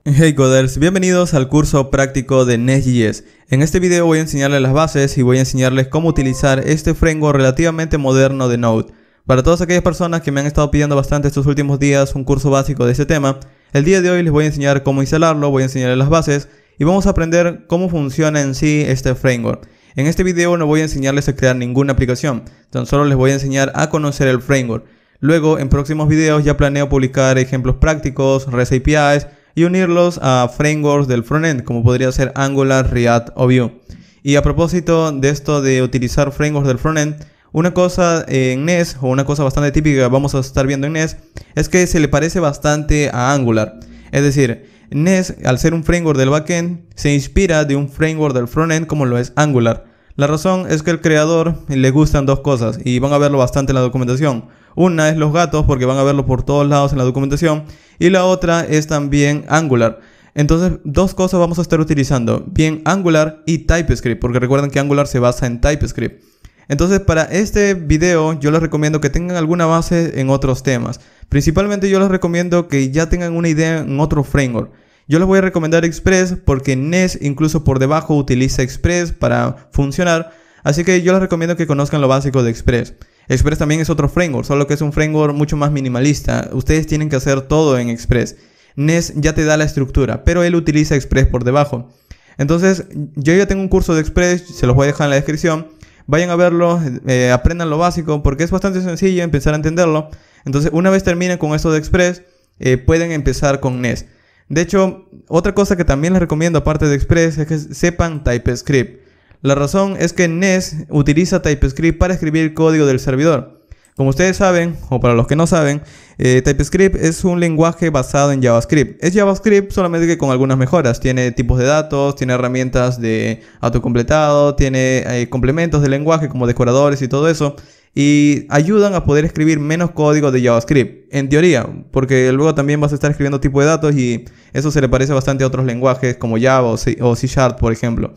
Hey coders, bienvenidos al curso práctico de Nest.js. En este video voy a enseñarles las bases y voy a enseñarles cómo utilizar este framework relativamente moderno de Node. Para todas aquellas personas que me han estado pidiendo bastante estos últimos días un curso básico de este tema, el día de hoy les voy a enseñar cómo instalarlo, voy a enseñarles las bases y vamos a aprender cómo funciona en sí este framework. En este video no voy a enseñarles a crear ninguna aplicación, tan solo les voy a enseñar a conocer el framework. Luego, en próximos videos ya planeo publicar ejemplos prácticos, REST APIs y unirlos a frameworks del frontend, como podría ser Angular, React o Vue. Y a propósito de esto de utilizar frameworks del frontend, una cosa en Nest, o una cosa bastante típica que vamos a estar viendo en Nest, es que se le parece bastante a Angular. Es decir, Nest, al ser un framework del backend, se inspira de un framework del frontend como lo es Angular. La razón es que al creador le gustan dos cosas, y van a verlo bastante en la documentación. Una es los gatos, porque van a verlo por todos lados en la documentación, y la otra es también Angular. Entonces, dos cosas vamos a estar utilizando, bien Angular y TypeScript, porque recuerden que Angular se basa en TypeScript. Entonces, para este video yo les recomiendo que tengan alguna base en otros temas. Principalmente yo les recomiendo que ya tengan una idea en otro framework. Yo les voy a recomendar Express porque Nest incluso por debajo utiliza Express para funcionar. Así que yo les recomiendo que conozcan lo básico de Express. Express también es otro framework, solo que es un framework mucho más minimalista. Ustedes tienen que hacer todo en Express. Nest ya te da la estructura, pero él utiliza Express por debajo. Entonces, yo ya tengo un curso de Express, se los voy a dejar en la descripción. Vayan a verlo, aprendan lo básico, porque es bastante sencillo empezar a entenderlo. Entonces, una vez terminen con esto de Express, pueden empezar con Nest. De hecho, otra cosa que también les recomiendo aparte de Express es que sepan TypeScript. La razón es que Nest utiliza TypeScript para escribir el código del servidor. Como ustedes saben, o para los que no saben, TypeScript es un lenguaje basado en JavaScript. Es JavaScript solamente que con algunas mejoras. Tiene tipos de datos, tiene herramientas de autocompletado, tiene complementos de lenguaje como decoradores y todo eso. Y ayudan a poder escribir menos código de JavaScript, en teoría, porque luego también vas a estar escribiendo tipo de datos y eso se le parece bastante a otros lenguajes como Java o C Sharp, por ejemplo.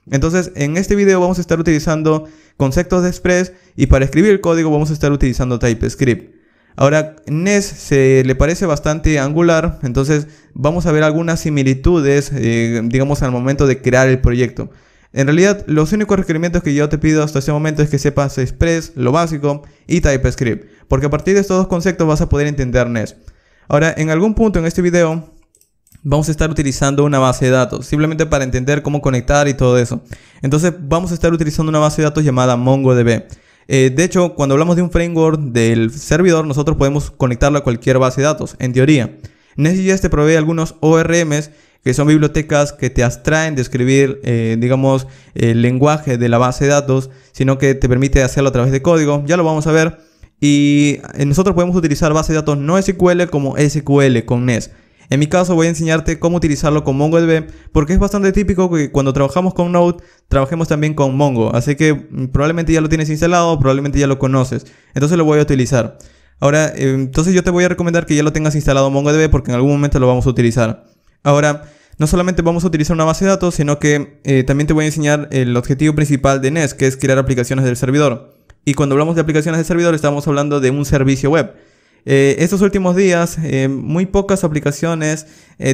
Entonces, en este video vamos a estar utilizando conceptos de Express y para escribir el código vamos a estar utilizando TypeScript. Ahora, Nest se le parece bastante a Angular, entonces vamos a ver algunas similitudes, digamos, al momento de crear el proyecto. En realidad, los únicos requerimientos que yo te pido hasta este momento es que sepas Express, lo básico, y TypeScript, porque a partir de estos dos conceptos vas a poder entender Nest. Ahora, en algún punto en este video vamos a estar utilizando una base de datos, simplemente para entender cómo conectar y todo eso. Entonces vamos a estar utilizando una base de datos llamada MongoDB. De hecho, cuando hablamos de un framework del servidor, nosotros podemos conectarlo a cualquier base de datos, en teoría. Nest.js te provee algunos ORMs, que son bibliotecas que te abstraen de escribir, digamos, el lenguaje de la base de datos, sino que te permite hacerlo a través de código. Ya lo vamos a ver. Y nosotros podemos utilizar base de datos no SQL como SQL con Nest. En mi caso voy a enseñarte cómo utilizarlo con MongoDB, porque es bastante típico que cuando trabajamos con Node, trabajemos también con Mongo. Así que probablemente ya lo tienes instalado, probablemente ya lo conoces. Entonces lo voy a utilizar. Ahora, entonces yo te voy a recomendar que ya lo tengas instalado MongoDB porque en algún momento lo vamos a utilizar. Ahora, no solamente vamos a utilizar una base de datos, sino que también te voy a enseñar el objetivo principal de Nest, que es crear aplicaciones del servidor. Y cuando hablamos de aplicaciones del servidor, estamos hablando de un servicio web. Estos últimos días, muy pocas aplicaciones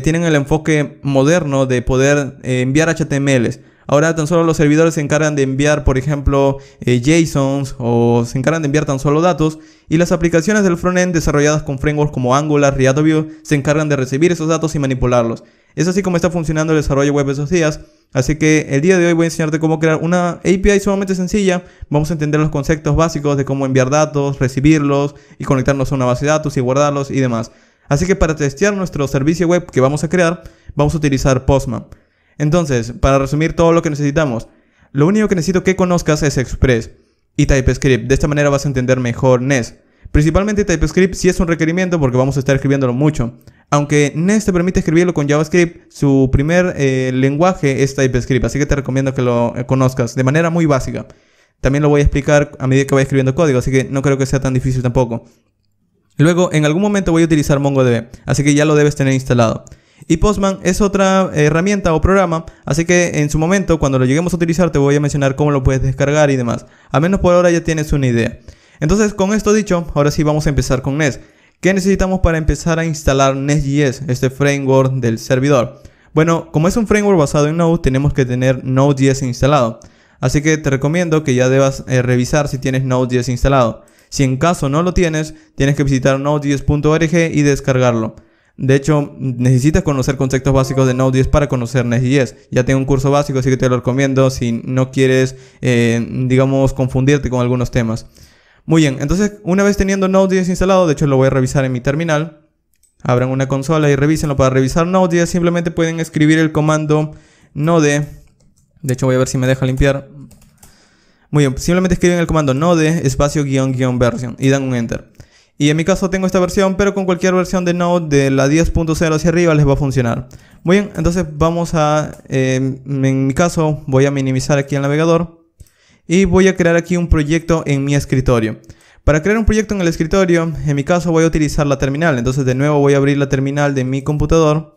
tienen el enfoque moderno de poder enviar HTMLs. Ahora tan solo los servidores se encargan de enviar, por ejemplo, JSONs o se encargan de enviar tan solo datos. Y las aplicaciones del frontend desarrolladas con frameworks como Angular, React o Vue se encargan de recibir esos datos y manipularlos. Es así como está funcionando el desarrollo web esos días. Así que el día de hoy voy a enseñarte cómo crear una API sumamente sencilla. Vamos a entender los conceptos básicos de cómo enviar datos, recibirlos y conectarnos a una base de datos y guardarlos y demás. Así que para testear nuestro servicio web que vamos a crear, vamos a utilizar Postman. Entonces, para resumir todo lo que necesitamos, lo único que necesito que conozcas es Express y TypeScript. De esta manera vas a entender mejor Nest. Principalmente TypeScript sí es un requerimiento porque vamos a estar escribiéndolo mucho. Aunque Nest te permite escribirlo con JavaScript, su primer lenguaje es TypeScript, así que te recomiendo que lo conozcas de manera muy básica. También lo voy a explicar a medida que vaya escribiendo código, así que no creo que sea tan difícil tampoco. Luego, en algún momento voy a utilizar MongoDB, así que ya lo debes tener instalado. Y Postman es otra herramienta o programa, así que en su momento, cuando lo lleguemos a utilizar, te voy a mencionar cómo lo puedes descargar y demás. Al menos por ahora ya tienes una idea. Entonces, con esto dicho, ahora sí vamos a empezar con Nest. ¿Qué necesitamos para empezar a instalar Nest.js, este framework del servidor? Bueno, como es un framework basado en Node, tenemos que tener Node.js instalado. Así que te recomiendo que ya debas revisar si tienes Node.js instalado. Si en caso no lo tienes, tienes que visitar nodejs.org y descargarlo. De hecho, necesitas conocer conceptos básicos de Node.js para conocer Nest.js. Ya tengo un curso básico, así que te lo recomiendo si no quieres, digamos, confundirte con algunos temas. Muy bien, entonces una vez teniendo Node.js instalado, de hecho lo voy a revisar en mi terminal. Abran una consola y revísenlo. Para revisar Node.js simplemente pueden escribir el comando node. De hecho voy a ver si me deja limpiar. Muy bien, simplemente escriben el comando node espacio -- version y dan un enter. Y en mi caso tengo esta versión, pero con cualquier versión de Node de la 10.0 hacia arriba les va a funcionar. Muy bien, entonces vamos a, en mi caso voy a minimizar aquí el navegador. Y voy a crear aquí un proyecto en mi escritorio. Para crear un proyecto en el escritorio, en mi caso voy a utilizar la terminal. Entonces de nuevo voy a abrir la terminal de mi computador.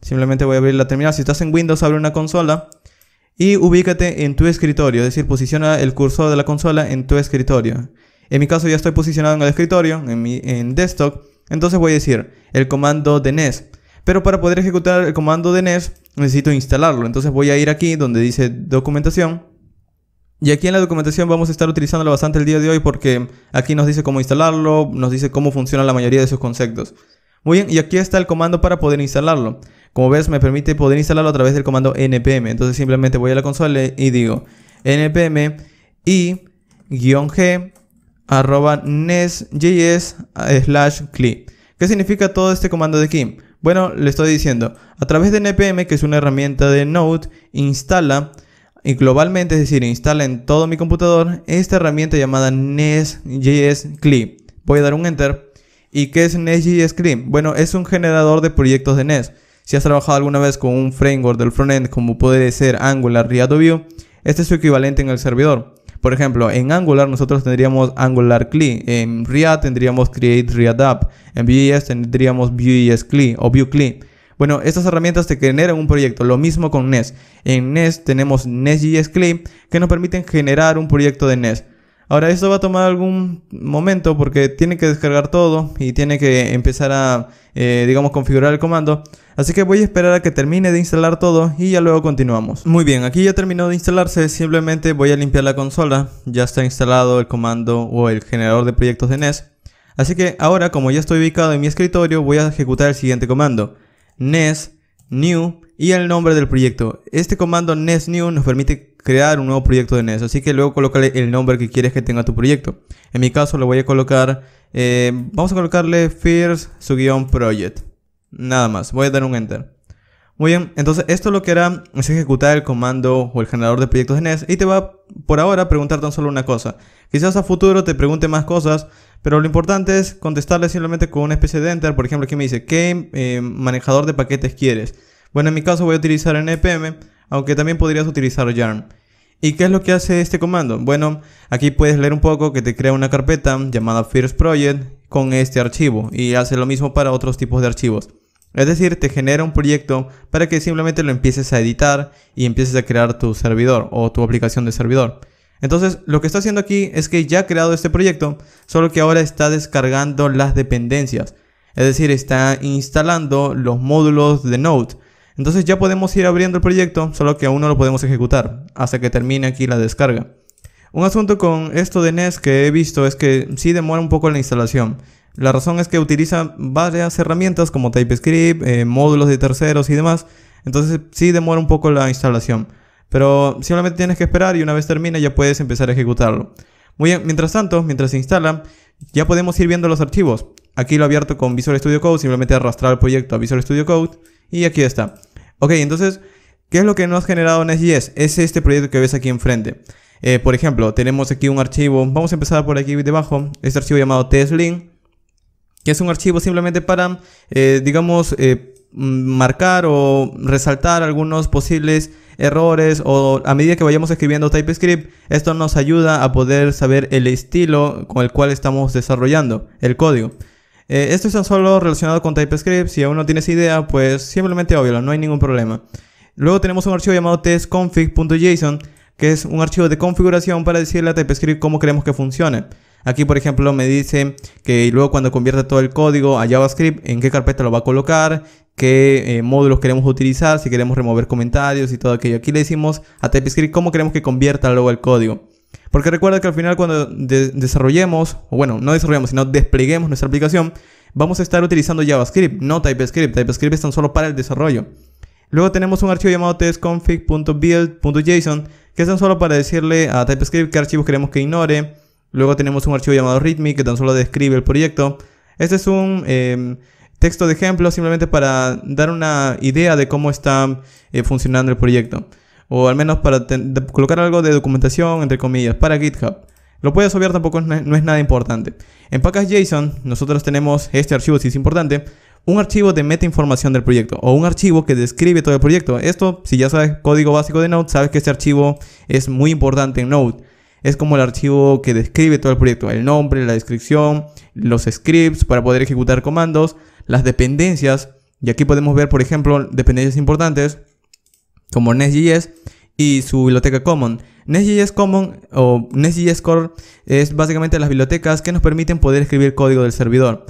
Simplemente voy a abrir la terminal. Si estás en Windows, abre una consola. Y ubícate en tu escritorio. Es decir, posiciona el cursor de la consola en tu escritorio. En mi caso ya estoy posicionado en el escritorio, en desktop. Entonces voy a decir el comando de Nest. Pero para poder ejecutar el comando de Nest necesito instalarlo. Entonces voy a ir aquí donde dice documentación. Y aquí en la documentación vamos a estar utilizándolo bastante el día de hoy porque aquí nos dice cómo instalarlo, nos dice cómo funciona la mayoría de sus conceptos. Muy bien, y aquí está el comando para poder instalarlo. Como ves, me permite poder instalarlo a través del comando npm. Entonces simplemente voy a la consola y digo npm i-g @nestjs/cli. ¿Qué significa todo este comando de aquí? Bueno, le estoy diciendo, a través de npm, que es una herramienta de Node, instala y globalmente, es decir, instala en todo mi computador esta herramienta llamada Nest.js CLI. Voy a dar un enter. ¿Y qué es Nest.js CLI? Bueno, es un generador de proyectos de Nest. Si has trabajado alguna vez con un framework del frontend como puede ser Angular, React o Vue, este es su equivalente en el servidor. Por ejemplo, en Angular nosotros tendríamos Angular CLI, en React tendríamos Create React App, en Vue.js tendríamos Vue.js CLI o Vue CLI. Bueno, estas herramientas te generan un proyecto, lo mismo con Nest. En Nest tenemos Nest.js CLI que nos permiten generar un proyecto de Nest. Ahora esto va a tomar algún momento porque tiene que descargar todo y tiene que empezar a, digamos, configurar el comando. Así que voy a esperar a que termine de instalar todo y ya luego continuamos. Muy bien, aquí ya terminó de instalarse, simplemente voy a limpiar la consola. Ya está instalado el comando o el generador de proyectos de Nest. Así que ahora, como ya estoy ubicado en mi escritorio, voy a ejecutar el siguiente comando. Nest new y el nombre del proyecto. Este comando nest new nos permite crear un nuevo proyecto de Nest, así que luego colócale el nombre que quieres que tenga tu proyecto. En mi caso le voy a colocar, vamos a colocarle first_project. Nada más, voy a dar un enter. Muy bien, entonces esto lo que hará es ejecutar el comando o el generador de proyectos de Nest y te va por ahora a preguntar tan solo una cosa. Quizás a futuro te pregunte más cosas, pero lo importante es contestarle simplemente con una especie de enter. Por ejemplo, aquí me dice, ¿qué manejador de paquetes quieres? Bueno, en mi caso voy a utilizar npm, aunque también podrías utilizar yarn. ¿Y qué es lo que hace este comando? Bueno, aquí puedes leer un poco que te crea una carpeta llamada first project con este archivo y hace lo mismo para otros tipos de archivos. Es decir, te genera un proyecto para que simplemente lo empieces a editar y empieces a crear tu servidor o tu aplicación de servidor. Entonces, lo que está haciendo aquí es que ya ha creado este proyecto, solo que ahora está descargando las dependencias. Es decir, está instalando los módulos de Node. Entonces ya podemos ir abriendo el proyecto, solo que aún no lo podemos ejecutar hasta que termine aquí la descarga. Un asunto con esto de Nest que he visto es que sí demora un poco la instalación. La razón es que utiliza varias herramientas como TypeScript, módulos de terceros y demás. Entonces sí demora un poco la instalación. Pero simplemente tienes que esperar y una vez termine ya puedes empezar a ejecutarlo. Muy bien, mientras tanto, mientras se instala, ya podemos ir viendo los archivos. Aquí lo he abierto con Visual Studio Code, simplemente arrastrar el proyecto a Visual Studio Code y aquí está. Ok, entonces, ¿qué es lo que nos ha generado Nest.js? Es este proyecto que ves aquí enfrente. Por ejemplo, tenemos aquí un archivo, vamos a empezar por aquí debajo, este archivo llamado test_link, que es un archivo simplemente para, digamos, marcar o resaltar algunos posibles errores o a medida que vayamos escribiendo TypeScript, esto nos ayuda a poder saber el estilo con el cual estamos desarrollando el código. Esto es tan solo relacionado con TypeScript. Si aún no tienes idea, pues simplemente óbvialo, no hay ningún problema. Luego tenemos un archivo llamado testconfig.json, que es un archivo de configuración para decirle a TypeScript cómo queremos que funcione. Aquí, por ejemplo, me dice que luego cuando convierta todo el código a JavaScript, en qué carpeta lo va a colocar, qué módulos queremos utilizar, si queremos remover comentarios y todo aquello. Aquí le decimos a TypeScript cómo queremos que convierta luego el código. Porque recuerda que al final cuando desarrollemos, o bueno, no desarrollemos, sino despleguemos nuestra aplicación, vamos a estar utilizando JavaScript, no TypeScript. TypeScript es tan solo para el desarrollo. Luego tenemos un archivo llamado testconfig.build.json, que es tan solo para decirle a TypeScript qué archivos queremos que ignore. Luego tenemos un archivo llamado readme, que tan solo describe el proyecto. Este es un texto de ejemplo simplemente para dar una idea de cómo está funcionando el proyecto. O al menos para colocar algo de documentación, entre comillas, para GitHub. Lo puedes obviar, tampoco no es nada importante. En package.json nosotros tenemos este archivo, si es importante, un archivo de meta información del proyecto o un archivo que describe todo el proyecto. Esto, si ya sabes código básico de Node, sabes que este archivo es muy importante en Node. Es como el archivo que describe todo el proyecto, el nombre, la descripción, los scripts para poder ejecutar comandos, las dependencias. Y aquí podemos ver, por ejemplo, dependencias importantes como Nest.js y su biblioteca Common. Nest.js Common o Nest.js Core es básicamente las bibliotecas que nos permiten poder escribir código del servidor.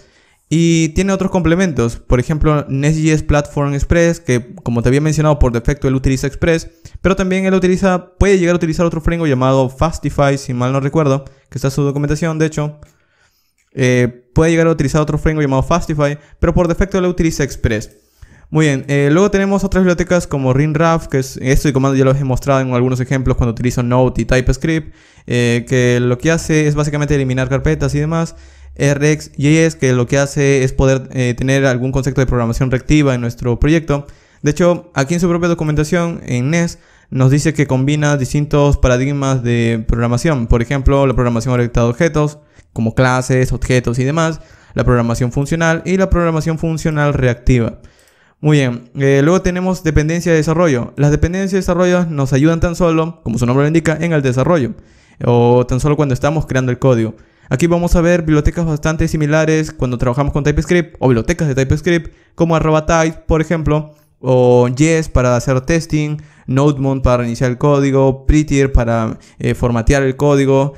Y tiene otros complementos, por ejemplo Nest.js Platform Express, que como te había mencionado por defecto él utiliza Express, pero también él puede llegar a utilizar otro framework llamado Fastify, si mal no recuerdo, que está en su documentación de hecho. Puede llegar a utilizar otro framework llamado Fastify, pero por defecto él utiliza Express. Muy bien, luego tenemos otras bibliotecas como RinRaf, que es este comando ya lo he mostrado en algunos ejemplos cuando utilizo Node y TypeScript, que lo que hace es básicamente eliminar carpetas y demás. RxJS, que lo que hace es poder tener algún concepto de programación reactiva en nuestro proyecto. De hecho, aquí en su propia documentación, en Nest, nos dice que combina distintos paradigmas de programación. Por ejemplo, la programación orientada a objetos, como clases, objetos y demás, la programación funcional y la programación funcional reactiva. Muy bien, luego tenemos dependencia de desarrollo. Las dependencias de desarrollo nos ayudan tan solo, como su nombre lo indica, en el desarrollo, o tan solo cuando estamos creando el código. Aquí vamos a ver bibliotecas bastante similares cuando trabajamos con TypeScript, o bibliotecas de TypeScript, como @type, por ejemplo, o Yes para hacer testing, NodeMon para iniciar el código, Prettier para formatear el código,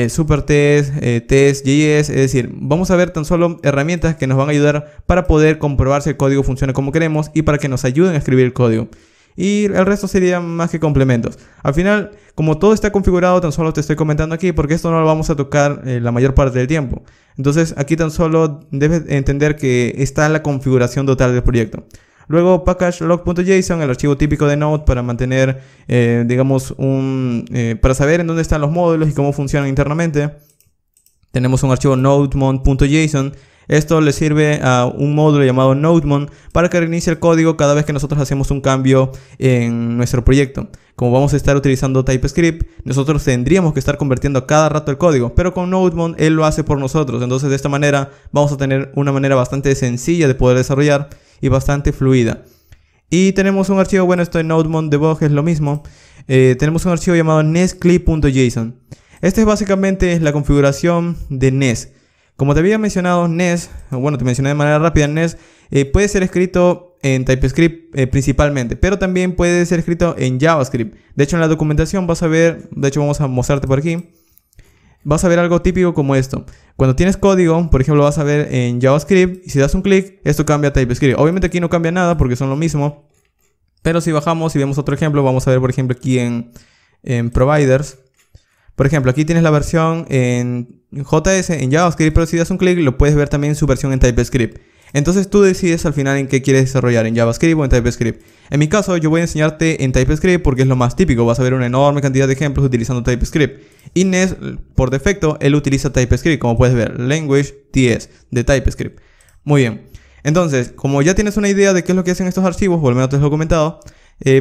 Supertest, Test.js. Es decir, vamos a ver tan solo herramientas que nos van a ayudar para poder comprobar si el código funciona como queremos y para que nos ayuden a escribir el código. Y el resto serían más que complementos. Al final, como todo está configurado, tan solo te estoy comentando aquí porque esto no lo vamos a tocar la mayor parte del tiempo. Entonces aquí tan solo debes entender que está la configuración total del proyecto. Luego packagelog.json, el archivo típico de Node para mantener, digamos, para saber en dónde están los módulos y cómo funcionan internamente. Tenemos un archivo nodemon.json. Esto le sirve a un módulo llamado NodeMon para que reinicie el código cada vez que nosotros hacemos un cambio en nuestro proyecto. Como vamos a estar utilizando TypeScript, nosotros tendríamos que estar convirtiendo cada rato el código, pero con NodeMon él lo hace por nosotros. Entonces de esta manera vamos a tener una manera bastante sencilla de poder desarrollar y bastante fluida. Y tenemos un archivo, bueno, esto en NodeMon Debug es lo mismo. Tenemos un archivo llamado nestclip.json. Este es básicamente la configuración de Nest. Como te había mencionado, Nest, bueno, te mencioné de manera rápida, Nest puede ser escrito en TypeScript principalmente, pero también puede ser escrito en JavaScript. De hecho, en la documentación vas a ver, de hecho vamos a mostrarte por aquí, vas a ver algo típico como esto. Cuando tienes código, por ejemplo, vas a ver en JavaScript y si das un clic, esto cambia a TypeScript. Obviamente aquí no cambia nada porque son lo mismo, pero si bajamos y vemos otro ejemplo, vamos a ver por ejemplo aquí en Providers. Por ejemplo, aquí tienes la versión en JS, en JavaScript, pero si das un clic lo puedes ver también en su versión en TypeScript. Entonces tú decides al final en qué quieres desarrollar, en JavaScript o en TypeScript. En mi caso yo voy a enseñarte en TypeScript porque es lo más típico. Vas a ver una enorme cantidad de ejemplos utilizando TypeScript. Y Nest, por defecto, él utiliza TypeScript, como puedes ver, Language TS de TypeScript. Muy bien. Entonces, como ya tienes una idea de qué es lo que hacen estos archivos, o al menos te lo he comentado,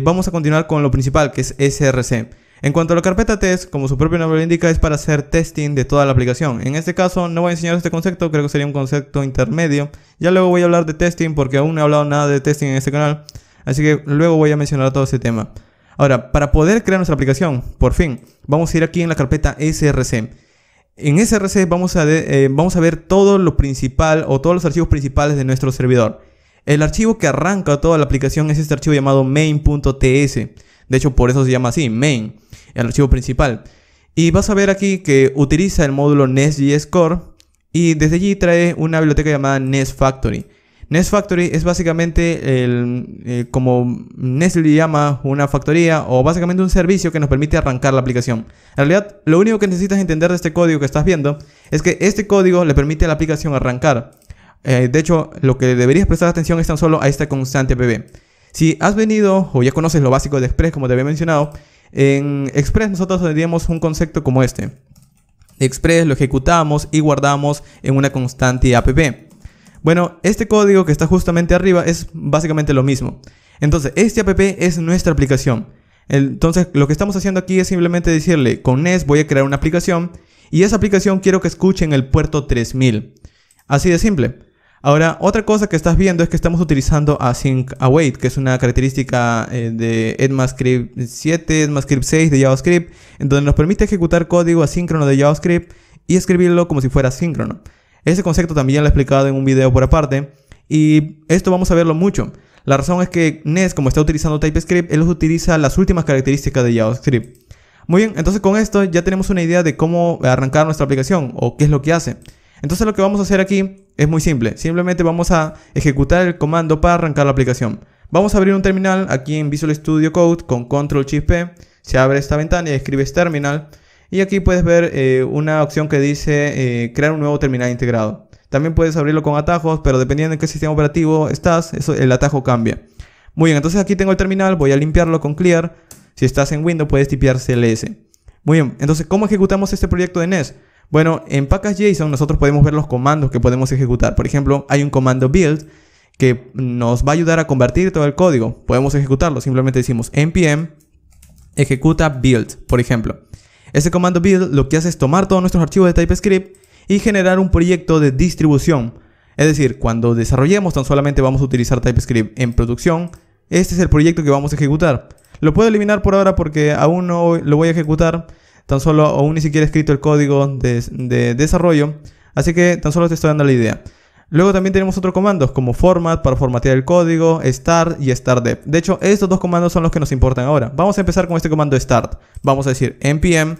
vamos a continuar con lo principal, que es src. En cuanto a la carpeta test, como su propio nombre lo indica, es para hacer testing de toda la aplicación. En este caso no voy a enseñar este concepto, creo que sería un concepto intermedio. Ya luego voy a hablar de testing porque aún no he hablado nada de testing en este canal. Así que luego voy a mencionar todo ese tema. Ahora, para poder crear nuestra aplicación, por fin, vamos a ir aquí en la carpeta src. En src vamos a ver todo lo principal o todos los archivos principales de nuestro servidor. El archivo que arranca toda la aplicación es este archivo llamado main.ts. De hecho, por eso se llama así, main, el archivo principal. Y vas a ver aquí que utiliza el módulo Nest.js Core y desde allí trae una biblioteca llamada Nest Factory. Nest Factory es básicamente como Nest le llama una factoría o básicamente un servicio que nos permite arrancar la aplicación. En realidad, lo único que necesitas entender de este código que estás viendo es que este código le permite a la aplicación arrancar. De hecho, lo que deberías prestar atención es tan solo a esta constante APB. Si has venido o ya conoces lo básico de Express, como te había mencionado, en Express nosotros tendríamos un concepto como este. Express lo ejecutamos y guardamos en una constante APB. Bueno, este código que está justamente arriba es básicamente lo mismo. Entonces, este app es nuestra aplicación. Entonces, lo que estamos haciendo aquí es simplemente decirle, con Nest voy a crear una aplicación y esa aplicación quiero que escuche en el puerto 3000. Así de simple. Ahora, otra cosa que estás viendo es que estamos utilizando Async Await, que es una característica de ECMAScript 7, ECMAScript 6 de JavaScript, en donde nos permite ejecutar código asíncrono de JavaScript y escribirlo como si fuera síncrono. Ese concepto también lo he explicado en un video por aparte y esto vamos a verlo mucho. La razón es que Nest, como está utilizando TypeScript, él utiliza las últimas características de JavaScript. Muy bien, entonces con esto ya tenemos una idea de cómo arrancar nuestra aplicación o qué es lo que hace. Entonces lo que vamos a hacer aquí es muy simple. Simplemente vamos a ejecutar el comando para arrancar la aplicación. Vamos a abrir un terminal aquí en Visual Studio Code con Ctrl+P. Se abre esta ventana y escribes terminal. Y aquí puedes ver una opción que dice crear un nuevo terminal integrado. También puedes abrirlo con atajos, pero dependiendo en qué sistema operativo estás, el atajo cambia. Muy bien, entonces aquí tengo el terminal, voy a limpiarlo con clear. Si estás en Windows puedes tipear CLS. Muy bien, entonces ¿cómo ejecutamos este proyecto de Nest? Bueno, en package.json nosotros podemos ver los comandos que podemos ejecutar. Por ejemplo, hay un comando build que nos va a ayudar a convertir todo el código. Podemos ejecutarlo, simplemente decimos npm ejecuta build, por ejemplo. Ese comando build lo que hace es tomar todos nuestros archivos de TypeScript y generar un proyecto de distribución. Es decir, cuando desarrollemos tan solamente vamos a utilizar TypeScript en producción. Este es el proyecto que vamos a ejecutar. Lo puedo eliminar por ahora porque aún no lo voy a ejecutar. Tan solo aún ni siquiera he escrito el código de desarrollo. Así que tan solo te estoy dando la idea. Luego también tenemos otros comandos como format para formatear el código, start y startDev. De hecho, estos dos comandos son los que nos importan ahora. Vamos a empezar con este comando start. Vamos a decir npm.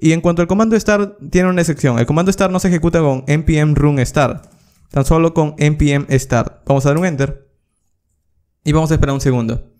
Y en cuanto al comando start, tiene una excepción. El comando start no se ejecuta con npm run start. Tan solo con npm start. Vamos a dar un enter. Y vamos a esperar un segundo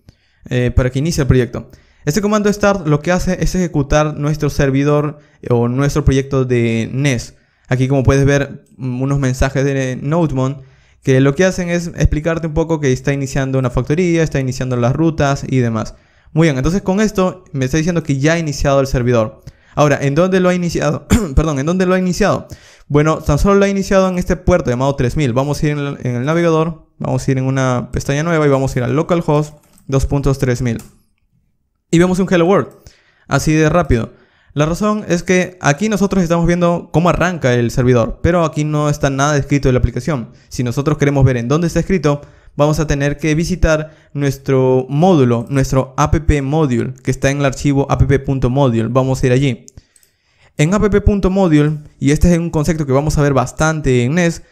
para que inicie el proyecto. Este comando start lo que hace es ejecutar nuestro servidor o nuestro proyecto de Nest. Aquí como puedes ver unos mensajes de Nodemon que lo que hacen es explicarte un poco que está iniciando una factoría, está iniciando las rutas y demás. Muy bien, entonces con esto me está diciendo que ya ha iniciado el servidor. Ahora, ¿en dónde lo ha iniciado? Perdón, ¿en dónde lo ha iniciado? Bueno, tan solo lo ha iniciado en este puerto llamado 3000. Vamos a ir en el navegador, vamos a ir en una pestaña nueva y vamos a ir al localhost 2.3000. Y vemos un Hello World, así de rápido. La razón es que aquí nosotros estamos viendo cómo arranca el servidor, pero aquí no está nada escrito en la aplicación. Si nosotros queremos ver en dónde está escrito, vamos a tener que visitar nuestro módulo, nuestro app.module, que está en el archivo app.module. Vamos a ir allí. En app.module, y este es un concepto que vamos a ver bastante en Nest,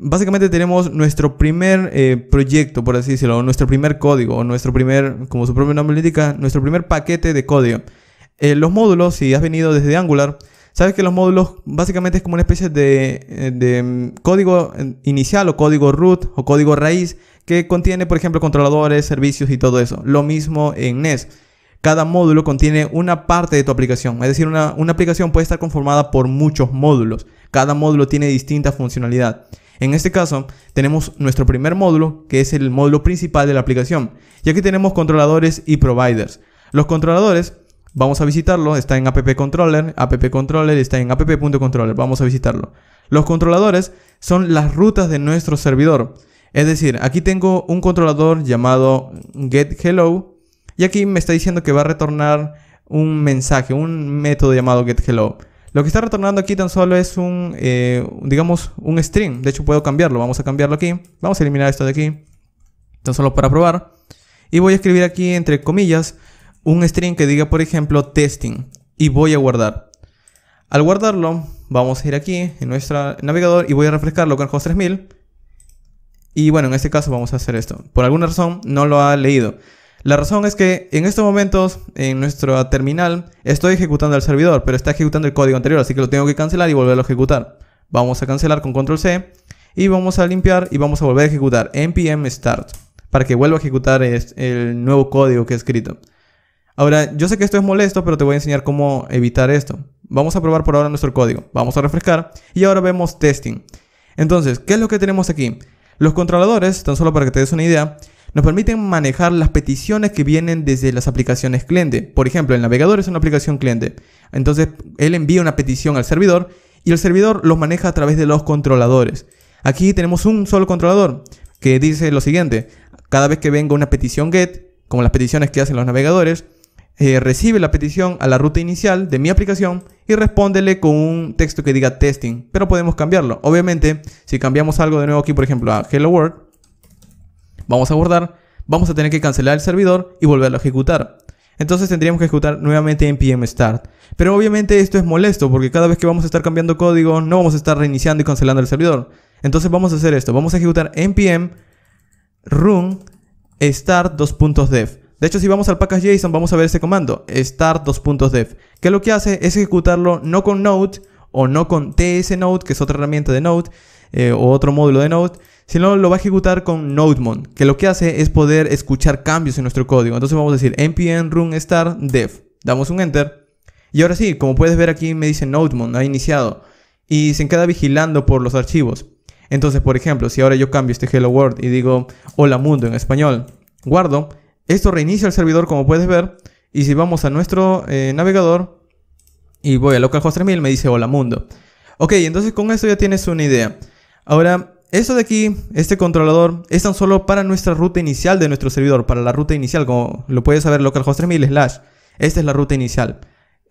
básicamente tenemos nuestro primer proyecto, por así decirlo, nuestro primer código, o nuestro primer, como su propio nombre le indica, nuestro primer paquete de código. Los módulos, si has venido desde Angular, sabes que los módulos básicamente es como una especie de código inicial o código root o código raíz que contiene, por ejemplo, controladores, servicios y todo eso. Lo mismo en Nest. Cada módulo contiene una parte de tu aplicación. Es decir, una aplicación puede estar conformada por muchos módulos. Cada módulo tiene distinta funcionalidad. En este caso, tenemos nuestro primer módulo, que es el módulo principal de la aplicación. Y aquí tenemos controladores y providers. Los controladores, vamos a visitarlo, está en app.controller está en app.controller, vamos a visitarlo. Los controladores son las rutas de nuestro servidor. Es decir, aquí tengo un controlador llamado getHello y aquí me está diciendo que va a retornar un mensaje, un método llamado getHello. Lo que está retornando aquí tan solo es digamos, un string. De hecho, puedo cambiarlo. Vamos a cambiarlo aquí. Vamos a eliminar esto de aquí, tan solo para probar. Y voy a escribir aquí, entre comillas, un string que diga, por ejemplo, testing. Y voy a guardar. Al guardarlo, vamos a ir aquí en nuestro navegador y voy a refrescar localhost 3000. Y bueno, en este caso vamos a hacer esto. Por alguna razón no lo ha leído. La razón es que en estos momentos en nuestro terminal estoy ejecutando el servidor, pero está ejecutando el código anterior, así que lo tengo que cancelar y volverlo a ejecutar. Vamos a cancelar con control C y vamos a limpiar y vamos a volver a ejecutar npm start para que vuelva a ejecutar el nuevo código que he escrito. Ahora, yo sé que esto es molesto, pero te voy a enseñar cómo evitar esto. Vamos a probar por ahora nuestro código. Vamos a refrescar y ahora vemos testing. Entonces, ¿qué es lo que tenemos aquí? Los controladores, tan solo para que te des una idea, nos permiten manejar las peticiones que vienen desde las aplicaciones cliente. Por ejemplo, el navegador es una aplicación cliente. Entonces, él envía una petición al servidor y el servidor los maneja a través de los controladores. Aquí tenemos un solo controlador que dice lo siguiente. Cada vez que venga una petición GET, como las peticiones que hacen los navegadores, recibe la petición a la ruta inicial de mi aplicación y respóndele con un texto que diga testing, pero podemos cambiarlo. Obviamente, si cambiamos algo de nuevo aquí, por ejemplo, a hello world, vamos a guardar, vamos a tener que cancelar el servidor y volverlo a ejecutar. Entonces tendríamos que ejecutar nuevamente npm start. Pero obviamente esto es molesto porque cada vez que vamos a estar cambiando código, no vamos a estar reiniciando y cancelando el servidor. Entonces vamos a hacer esto, vamos a ejecutar npm run start .dev. De hecho, si vamos al package.json vamos a ver ese comando, start.dev, que lo que hace es ejecutarlo no con Node o no con tsNode, que es otra herramienta de Node, o otro módulo de Node, sino lo va a ejecutar con NodeMon, que lo que hace es poder escuchar cambios en nuestro código. Entonces vamos a decir npm run start dev, damos un enter, y ahora sí, como puedes ver aquí me dice NodeMon, ha iniciado, y se queda vigilando por los archivos. Entonces, por ejemplo, si ahora yo cambio este hello world y digo hola mundo en español, guardo, esto reinicia el servidor como puedes ver, y si vamos a nuestro navegador y voy a localhost 3000 me dice hola mundo. Ok, entonces con esto ya tienes una idea. Ahora, esto de aquí, este controlador, es tan solo para nuestra ruta inicial de nuestro servidor, para la ruta inicial, como lo puedes saber localhost 3000 / esta es la ruta inicial.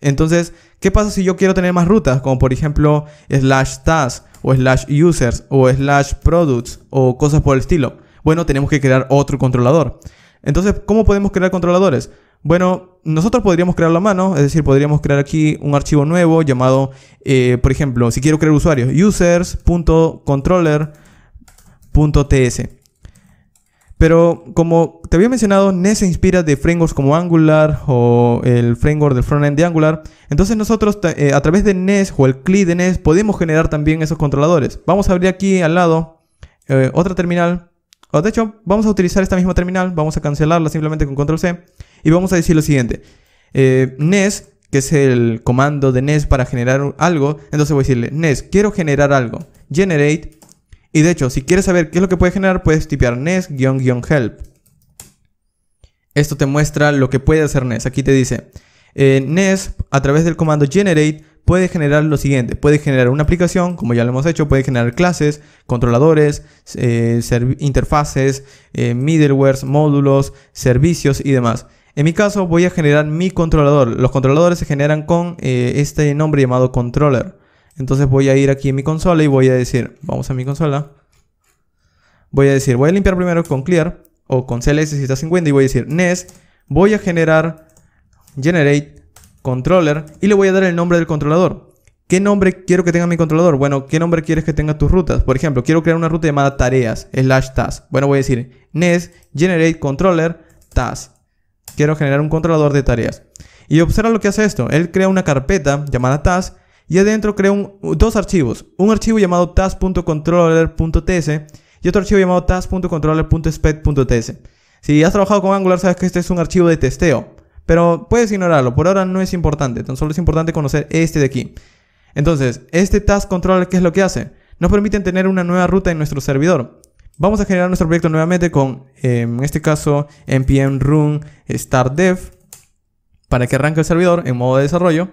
Entonces, ¿qué pasa si yo quiero tener más rutas? Como por ejemplo /task o /users o /products o cosas por el estilo. Bueno, tenemos que crear otro controlador. Entonces, ¿cómo podemos crear controladores? Bueno, nosotros podríamos crearlo a mano, es decir, podríamos crear aquí un archivo nuevo llamado, por ejemplo, si quiero crear usuarios, users.controller.ts. Pero como te había mencionado, Nest se inspira de frameworks como Angular o el framework del frontend de Angular. Entonces nosotros a través de Nest o el CLI de Nest podemos generar también esos controladores. Vamos a abrir aquí al lado otra terminal. O de hecho, vamos a utilizar esta misma terminal, vamos a cancelarla simplemente con control C y vamos a decir lo siguiente. Nest, que es el comando de Nest para generar algo, entonces voy a decirle Nest, quiero generar algo, generate, y de hecho, si quieres saber qué es lo que puede generar, puedes tipear Nest-help. Esto te muestra lo que puede hacer Nest. Aquí te dice, Nest, a través del comando generate, puede generar lo siguiente. Puede generar una aplicación, como ya lo hemos hecho. Puede generar clases, controladores, interfaces, middlewares, módulos, servicios y demás. En mi caso voy a generar mi controlador. Los controladores se generan con este nombre llamado controller. Entonces voy a ir aquí en mi consola y voy a decir, vamos a mi consola. Voy a limpiar primero con clear o con cls si estás en Windows y voy a decir Nest, voy a generar generate controller y le voy a dar el nombre del controlador. ¿Qué nombre quiero que tenga mi controlador? Bueno, ¿qué nombre quieres que tenga tus rutas? Por ejemplo, quiero crear una ruta llamada tareas, /task. Bueno, voy a decir Nest generate controller task. Quiero generar un controlador de tareas. Y observa lo que hace esto. Él crea una carpeta llamada task y adentro crea dos archivos. Un archivo llamado task.controller.ts y otro archivo llamado task.controller.spec.ts. Si has trabajado con Angular, sabes que este es un archivo de testeo. Pero puedes ignorarlo, por ahora no es importante, tan solo es importante conocer este de aquí. Entonces, este task controller, ¿qué es lo que hace? Nos permite tener una nueva ruta en nuestro servidor. Vamos a generar nuestro proyecto nuevamente con, en este caso, npm run start dev, para que arranque el servidor en modo de desarrollo.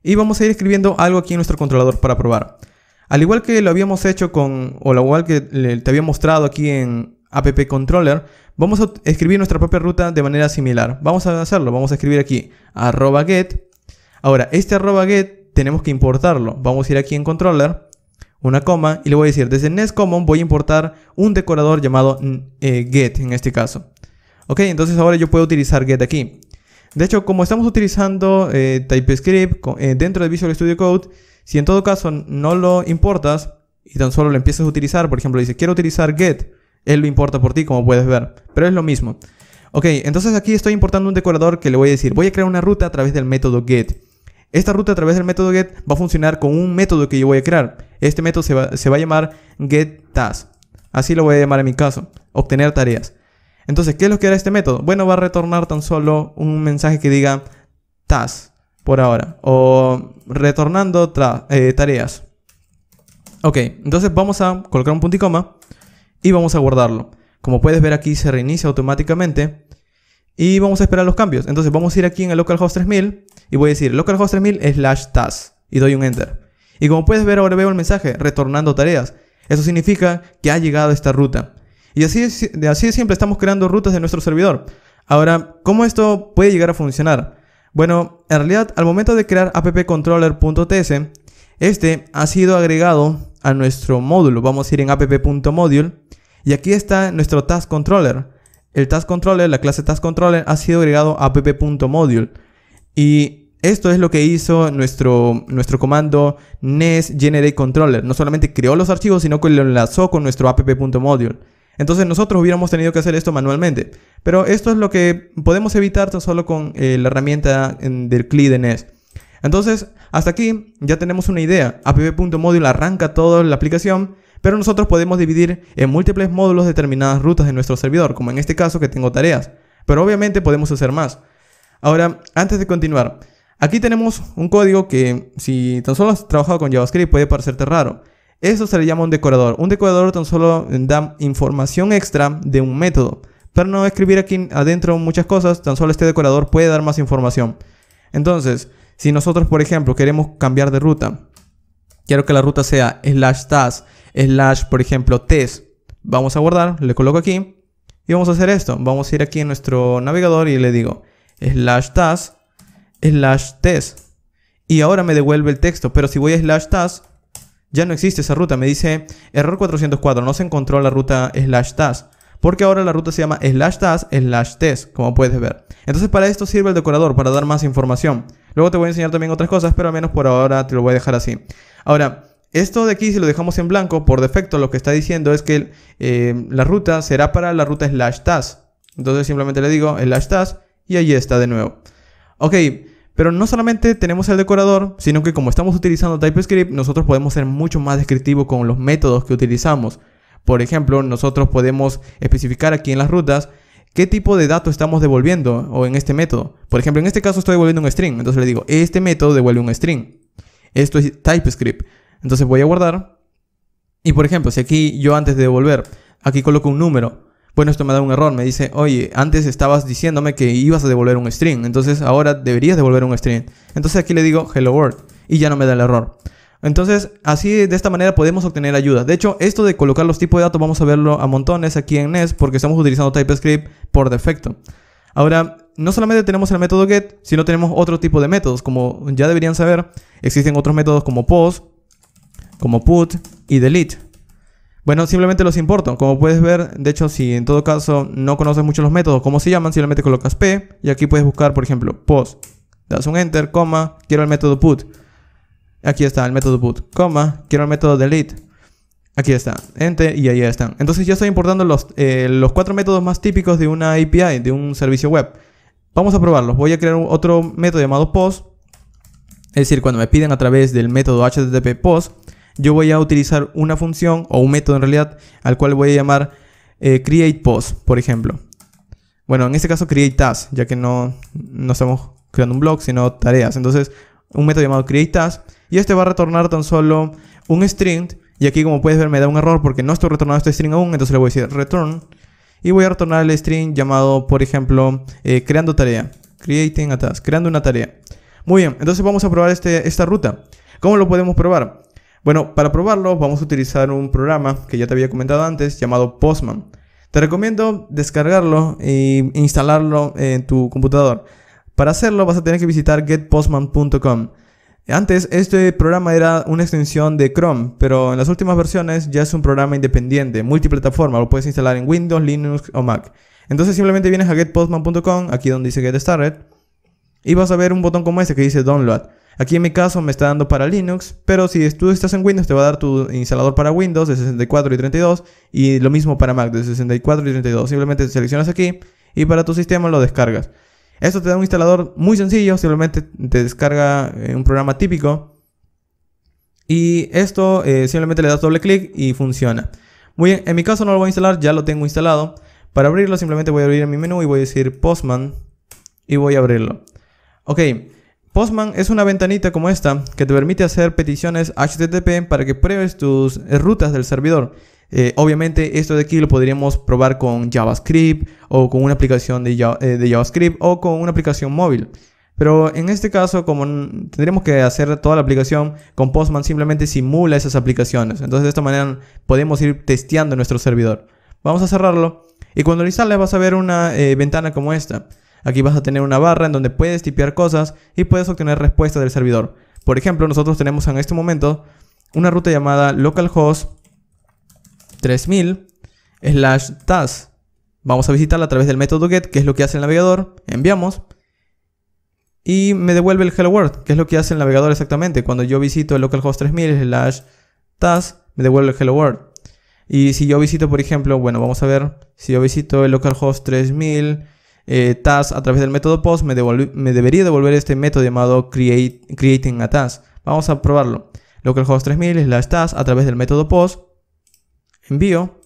Y vamos a ir escribiendo algo aquí en nuestro controlador para probar. Al igual que lo habíamos hecho o al igual que te había mostrado aquí en app controller, vamos a escribir nuestra propia ruta de manera similar. Vamos a hacerlo, vamos a escribir aquí @get. Ahora, este @get tenemos que importarlo. Vamos a ir aquí en controller, una coma, y le voy a decir, desde NestCommon voy a importar un decorador llamado get en este caso. Ok, entonces ahora yo puedo utilizar get aquí. De hecho, como estamos utilizando TypeScript dentro de Visual Studio Code, si en todo caso no lo importas y tan solo lo empiezas a utilizar, por ejemplo, dice quiero utilizar get, él lo importa por ti, como puedes ver, pero es lo mismo. Ok, entonces aquí estoy importando un decorador que le voy a decir, voy a crear una ruta a través del método get. Esta ruta a través del método get va a funcionar con un método que yo voy a crear. Este método se va a llamar getTask. Así lo voy a llamar en mi caso, obtener tareas. Entonces, ¿qué es lo que hará este método? Bueno, va a retornar tan solo un mensaje que diga task por ahora, o retornando tareas. Ok, entonces vamos a colocar un punto y coma y vamos a guardarlo. Como puedes ver aquí se reinicia automáticamente y vamos a esperar los cambios. Entonces vamos a ir aquí en el localhost 3000 y voy a decir localhost 3000 /task y doy un enter. Y como puedes ver ahora veo el mensaje retornando tareas. Eso significa que ha llegado esta ruta. Y así de siempre estamos creando rutas de nuestro servidor. Ahora, ¿cómo esto puede llegar a funcionar? Bueno, en realidad al momento de crear appcontroller.ts, este ha sido agregado a nuestro módulo. Vamos a ir en app.module y aquí está nuestro task controller. El task controller, la clase task controller ha sido agregado a app.module. Y esto es lo que hizo nuestro comando nest generate controller. No solamente creó los archivos, sino que lo enlazó con nuestro app.module. Entonces nosotros hubiéramos tenido que hacer esto manualmente. Pero esto es lo que podemos evitar tan solo con la herramienta del CLI de Nest. Entonces, hasta aquí ya tenemos una idea. app.module arranca toda la aplicación, pero nosotros podemos dividir en múltiples módulos determinadas rutas de nuestro servidor, como en este caso que tengo tareas. Pero obviamente podemos hacer más. Ahora, antes de continuar, aquí tenemos un código que, si tan solo has trabajado con JavaScript, puede parecerte raro. Eso se le llama un decorador. Un decorador tan solo da información extra de un método. Para no escribir aquí adentro muchas cosas, tan solo este decorador puede dar más información. Entonces, si nosotros, por ejemplo, queremos cambiar de ruta, quiero que la ruta sea /task, por ejemplo, test. Vamos a guardar, le coloco aquí y vamos a hacer esto. Vamos a ir aquí en nuestro navegador y le digo /task, /test. Y ahora me devuelve el texto, pero si voy a /task, ya no existe esa ruta. Me dice error 404, no se encontró la ruta /task. Porque ahora la ruta se llama /task, /test, como puedes ver. Entonces para esto sirve el decorador, para dar más información. Luego te voy a enseñar también otras cosas, pero al menos por ahora te lo voy a dejar así. Ahora, esto de aquí, si lo dejamos en blanco, por defecto lo que está diciendo es que la ruta será para la ruta /task. Entonces simplemente le digo /task y ahí está de nuevo. Ok, pero no solamente tenemos el decorador, sino que como estamos utilizando TypeScript, nosotros podemos ser mucho más descriptivos con los métodos que utilizamos. Por ejemplo, nosotros podemos especificar aquí en las rutas qué tipo de datos estamos devolviendo o en este método. Por ejemplo, en este caso estoy devolviendo un string. Entonces le digo, este método devuelve un string. Esto es TypeScript. Entonces voy a guardar. Y por ejemplo, si aquí yo antes de devolver, aquí coloco un número. Bueno, esto me da un error. Me dice, oye, antes estabas diciéndome que ibas a devolver un string. Entonces ahora deberías devolver un string. Entonces aquí le digo hello world. Y ya no me da el error. Entonces, así de esta manera podemos obtener ayuda. De hecho, esto de colocar los tipos de datos vamos a verlo a montones aquí en Nest porque estamos utilizando TypeScript por defecto. Ahora, no solamente tenemos el método get, sino tenemos otro tipo de métodos. Como ya deberían saber, existen otros métodos como post, como put y delete. Bueno, simplemente los importo. Como puedes ver, de hecho, si en todo caso no conoces mucho los métodos, cómo se llaman, simplemente colocas p y aquí puedes buscar, por ejemplo, post. Das un enter, coma, quiero el método put. Aquí está el método put, coma, quiero el método delete. Aquí está, enter y ahí están. Entonces ya estoy importando los 4 métodos más típicos de una API, de un servicio web. Vamos a probarlos. Voy a crear otro método llamado post. Es decir, cuando me piden a través del método HTTP post, yo voy a utilizar una función o un método en realidad al cual voy a llamar create post, por ejemplo. Bueno, en este caso create task, ya que no estamos creando un blog, sino tareas. Entonces, un método llamado create task. Y este va a retornar tan solo un string. Y aquí, como puedes ver, me da un error porque no estoy retornando este string aún. Entonces le voy a decir return. Y voy a retornar el string llamado, por ejemplo, creando tarea. Creating a task. Creando una tarea. Muy bien. Entonces vamos a probar esta ruta. ¿Cómo lo podemos probar? Bueno, para probarlo vamos a utilizar un programa que ya te había comentado antes llamado Postman. Te recomiendo descargarlo e instalarlo en tu computador. Para hacerlo vas a tener que visitar getpostman.com. Antes este programa era una extensión de Chrome, pero en las últimas versiones ya es un programa independiente, multiplataforma, lo puedes instalar en Windows, Linux o Mac. Entonces simplemente vienes a getpostman.com, aquí donde dice Get Started, y vas a ver un botón como este que dice Download. Aquí en mi caso me está dando para Linux, pero si tú estás en Windows te va a dar tu instalador para Windows de 64 y 32 y lo mismo para Mac de 64 y 32. Simplemente seleccionas aquí y para tu sistema lo descargas. Esto te da un instalador muy sencillo, simplemente te descarga un programa típico y esto simplemente le das doble clic y funciona. Muy bien, en mi caso no lo voy a instalar, ya lo tengo instalado. Para abrirlo simplemente voy a abrir mi menú y voy a decir Postman y voy a abrirlo. Ok, Postman es una ventanita como esta que te permite hacer peticiones HTTP para que pruebes tus rutas del servidor. Obviamente esto de aquí lo podríamos probar con JavaScript o con una aplicación de JavaScript o con una aplicación móvil. Pero en este caso, como tendríamos que hacer toda la aplicación, con Postman simplemente simula esas aplicaciones. Entonces de esta manera podemos ir testeando nuestro servidor. Vamos a cerrarlo y cuando lo instales vas a ver una ventana como esta. Aquí vas a tener una barra en donde puedes tipear cosas y puedes obtener respuestas del servidor. Por ejemplo, nosotros tenemos en este momento una ruta llamada localhost 3000/task. Vamos a visitarla a través del método get, que es lo que hace el navegador. Enviamos. Y me devuelve el hello world, que es lo que hace el navegador exactamente. Cuando yo visito el localhost 3000/task, me devuelve el hello world. Y si yo visito, por ejemplo, bueno, vamos a ver. Si yo visito el localhost 3000 task a través del método post, me debería devolver este método llamado creating a task. Vamos a probarlo. Localhost 3000/task a través del método post. Envío.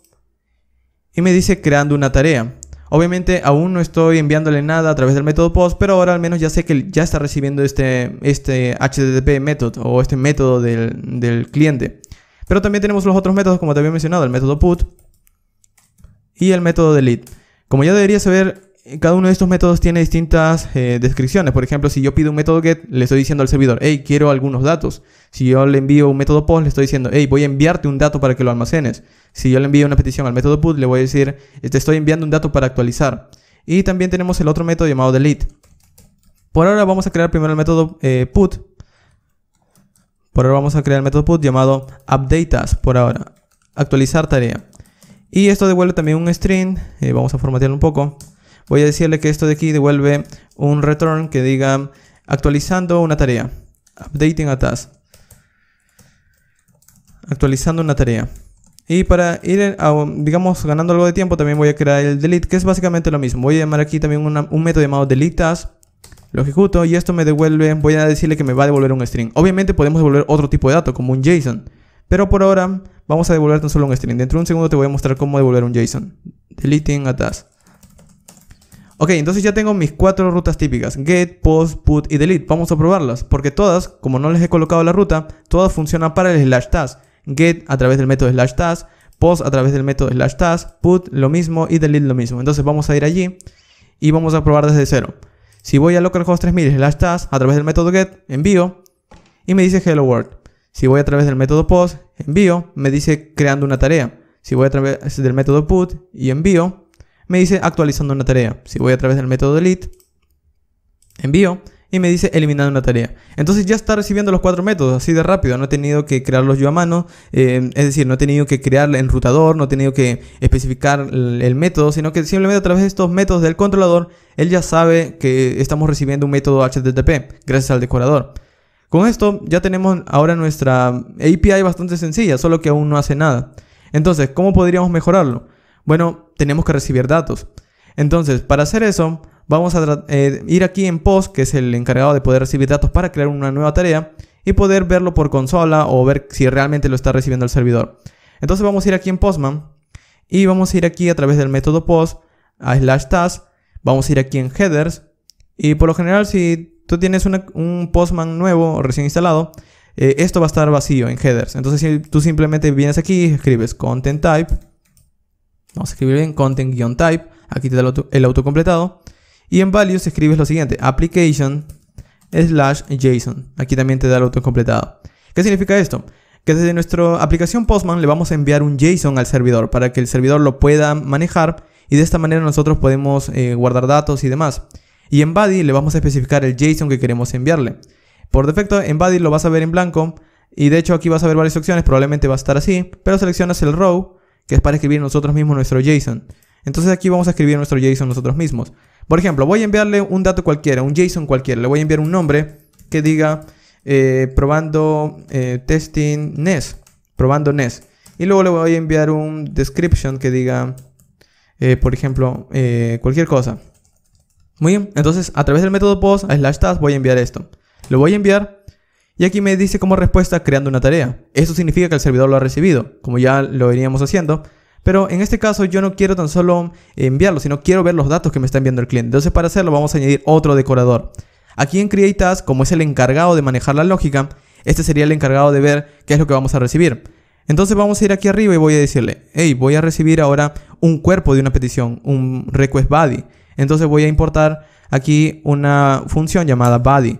Y me dice creando una tarea. Obviamente aún no estoy enviándole nada a través del método post, pero ahora al menos ya sé que ya está recibiendo este HTTP method o este método del cliente. Pero también tenemos los otros métodos, como te había mencionado, el método put y el método delete. Como ya deberías saber, cada uno de estos métodos tiene distintas descripciones. Por ejemplo, si yo pido un método get, le estoy diciendo al servidor, hey, quiero algunos datos. Si yo le envío un método post, le estoy diciendo, hey, voy a enviarte un dato para que lo almacenes. Si yo le envío una petición al método put, le voy a decir, te estoy enviando un dato para actualizar. Y también tenemos el otro método llamado delete. Por ahora vamos a crear primero el método put. Por ahora vamos a crear el método put llamado updateTask. Por ahora, actualizar tarea. Y esto devuelve también un string. Vamos a formatearlo un poco. Voy a decirle que esto de aquí devuelve un return que diga actualizando una tarea. Updating a task. Actualizando una tarea. Y para ir, digamos, ganando algo de tiempo, también voy a crear el delete, que es básicamente lo mismo. Voy a llamar aquí también un método llamado deleteTask. Lo ejecuto y esto me devuelve, voy a decirle que me va a devolver un string. Obviamente podemos devolver otro tipo de dato, como un JSON. Pero por ahora vamos a devolver tan solo un string. Dentro de un segundo te voy a mostrar cómo devolver un JSON. Deleting a task. Ok, entonces ya tengo mis 4 rutas típicas. Get, post, put y delete. Vamos a probarlas. Porque todas, como no les he colocado la ruta, todas funcionan para el /task. Get a través del método /task. Post a través del método /task. Put lo mismo y delete lo mismo. Entonces vamos a ir allí y vamos a probar desde cero. Si voy a localhost 3000/task a través del método get, envío y me dice hello world. Si voy a través del método post, envío, me dice creando una tarea. Si voy a través del método put y envío, me dice actualizando una tarea. Si voy a través del método delete, envío y me dice eliminando una tarea. Entonces ya está recibiendo los 4 métodos así de rápido. No he tenido que crearlos yo a mano. Es decir, no he tenido que crear el enrutador, no he tenido que especificar el método, sino que simplemente a través de estos métodos del controlador, él ya sabe que estamos recibiendo un método HTTP gracias al decorador. Con esto ya tenemos ahora nuestra API bastante sencilla, solo que aún no hace nada. Entonces, ¿cómo podríamos mejorarlo? Bueno, tenemos que recibir datos. Entonces, para hacer eso, vamos a ir aquí en Post, que es el encargado de poder recibir datos para crear una nueva tarea y poder verlo por consola o ver si realmente lo está recibiendo el servidor. Entonces vamos a ir aquí en Postman y vamos a ir aquí a través del método Post a /task. Vamos a ir aquí en Headers y por lo general si tú tienes un Postman nuevo o recién instalado, esto va a estar vacío en Headers. Entonces si tú simplemente vienes aquí y escribes Content Type. Vamos a escribir bien Content-Type. Aquí te da el autocompletado. Y en Values escribes lo siguiente. Application/JSON. Aquí también te da el autocompletado. ¿Qué significa esto? Que desde nuestra aplicación Postman le vamos a enviar un JSON al servidor para que el servidor lo pueda manejar. Y de esta manera nosotros podemos guardar datos y demás. Y en Body le vamos a especificar el JSON que queremos enviarle. Por defecto en Body lo vas a ver en blanco. Y de hecho aquí vas a ver varias opciones. Probablemente va a estar así. Pero seleccionas el row, que es para escribir nosotros mismos nuestro JSON. Entonces aquí vamos a escribir nuestro JSON nosotros mismos. Por ejemplo, voy a enviarle un dato cualquiera, un JSON cualquiera. Le voy a enviar un nombre que diga probando testing NES. Probando NES. Y luego le voy a enviar un description que diga por ejemplo, cualquier cosa. Muy bien, entonces a través del método post /task voy a enviar esto. Lo voy a enviar y aquí me dice como respuesta creando una tarea. Eso significa que el servidor lo ha recibido, como ya lo veníamos haciendo. Pero en este caso yo no quiero tan solo enviarlo, sino quiero ver los datos que me está enviando el cliente. Entonces para hacerlo vamos a añadir otro decorador. Aquí en Create Task, como es el encargado de manejar la lógica, este sería el encargado de ver qué es lo que vamos a recibir. Entonces vamos a ir aquí arriba y voy a decirle, hey, voy a recibir ahora un cuerpo de una petición, un request body. Entonces voy a importar aquí una función llamada body.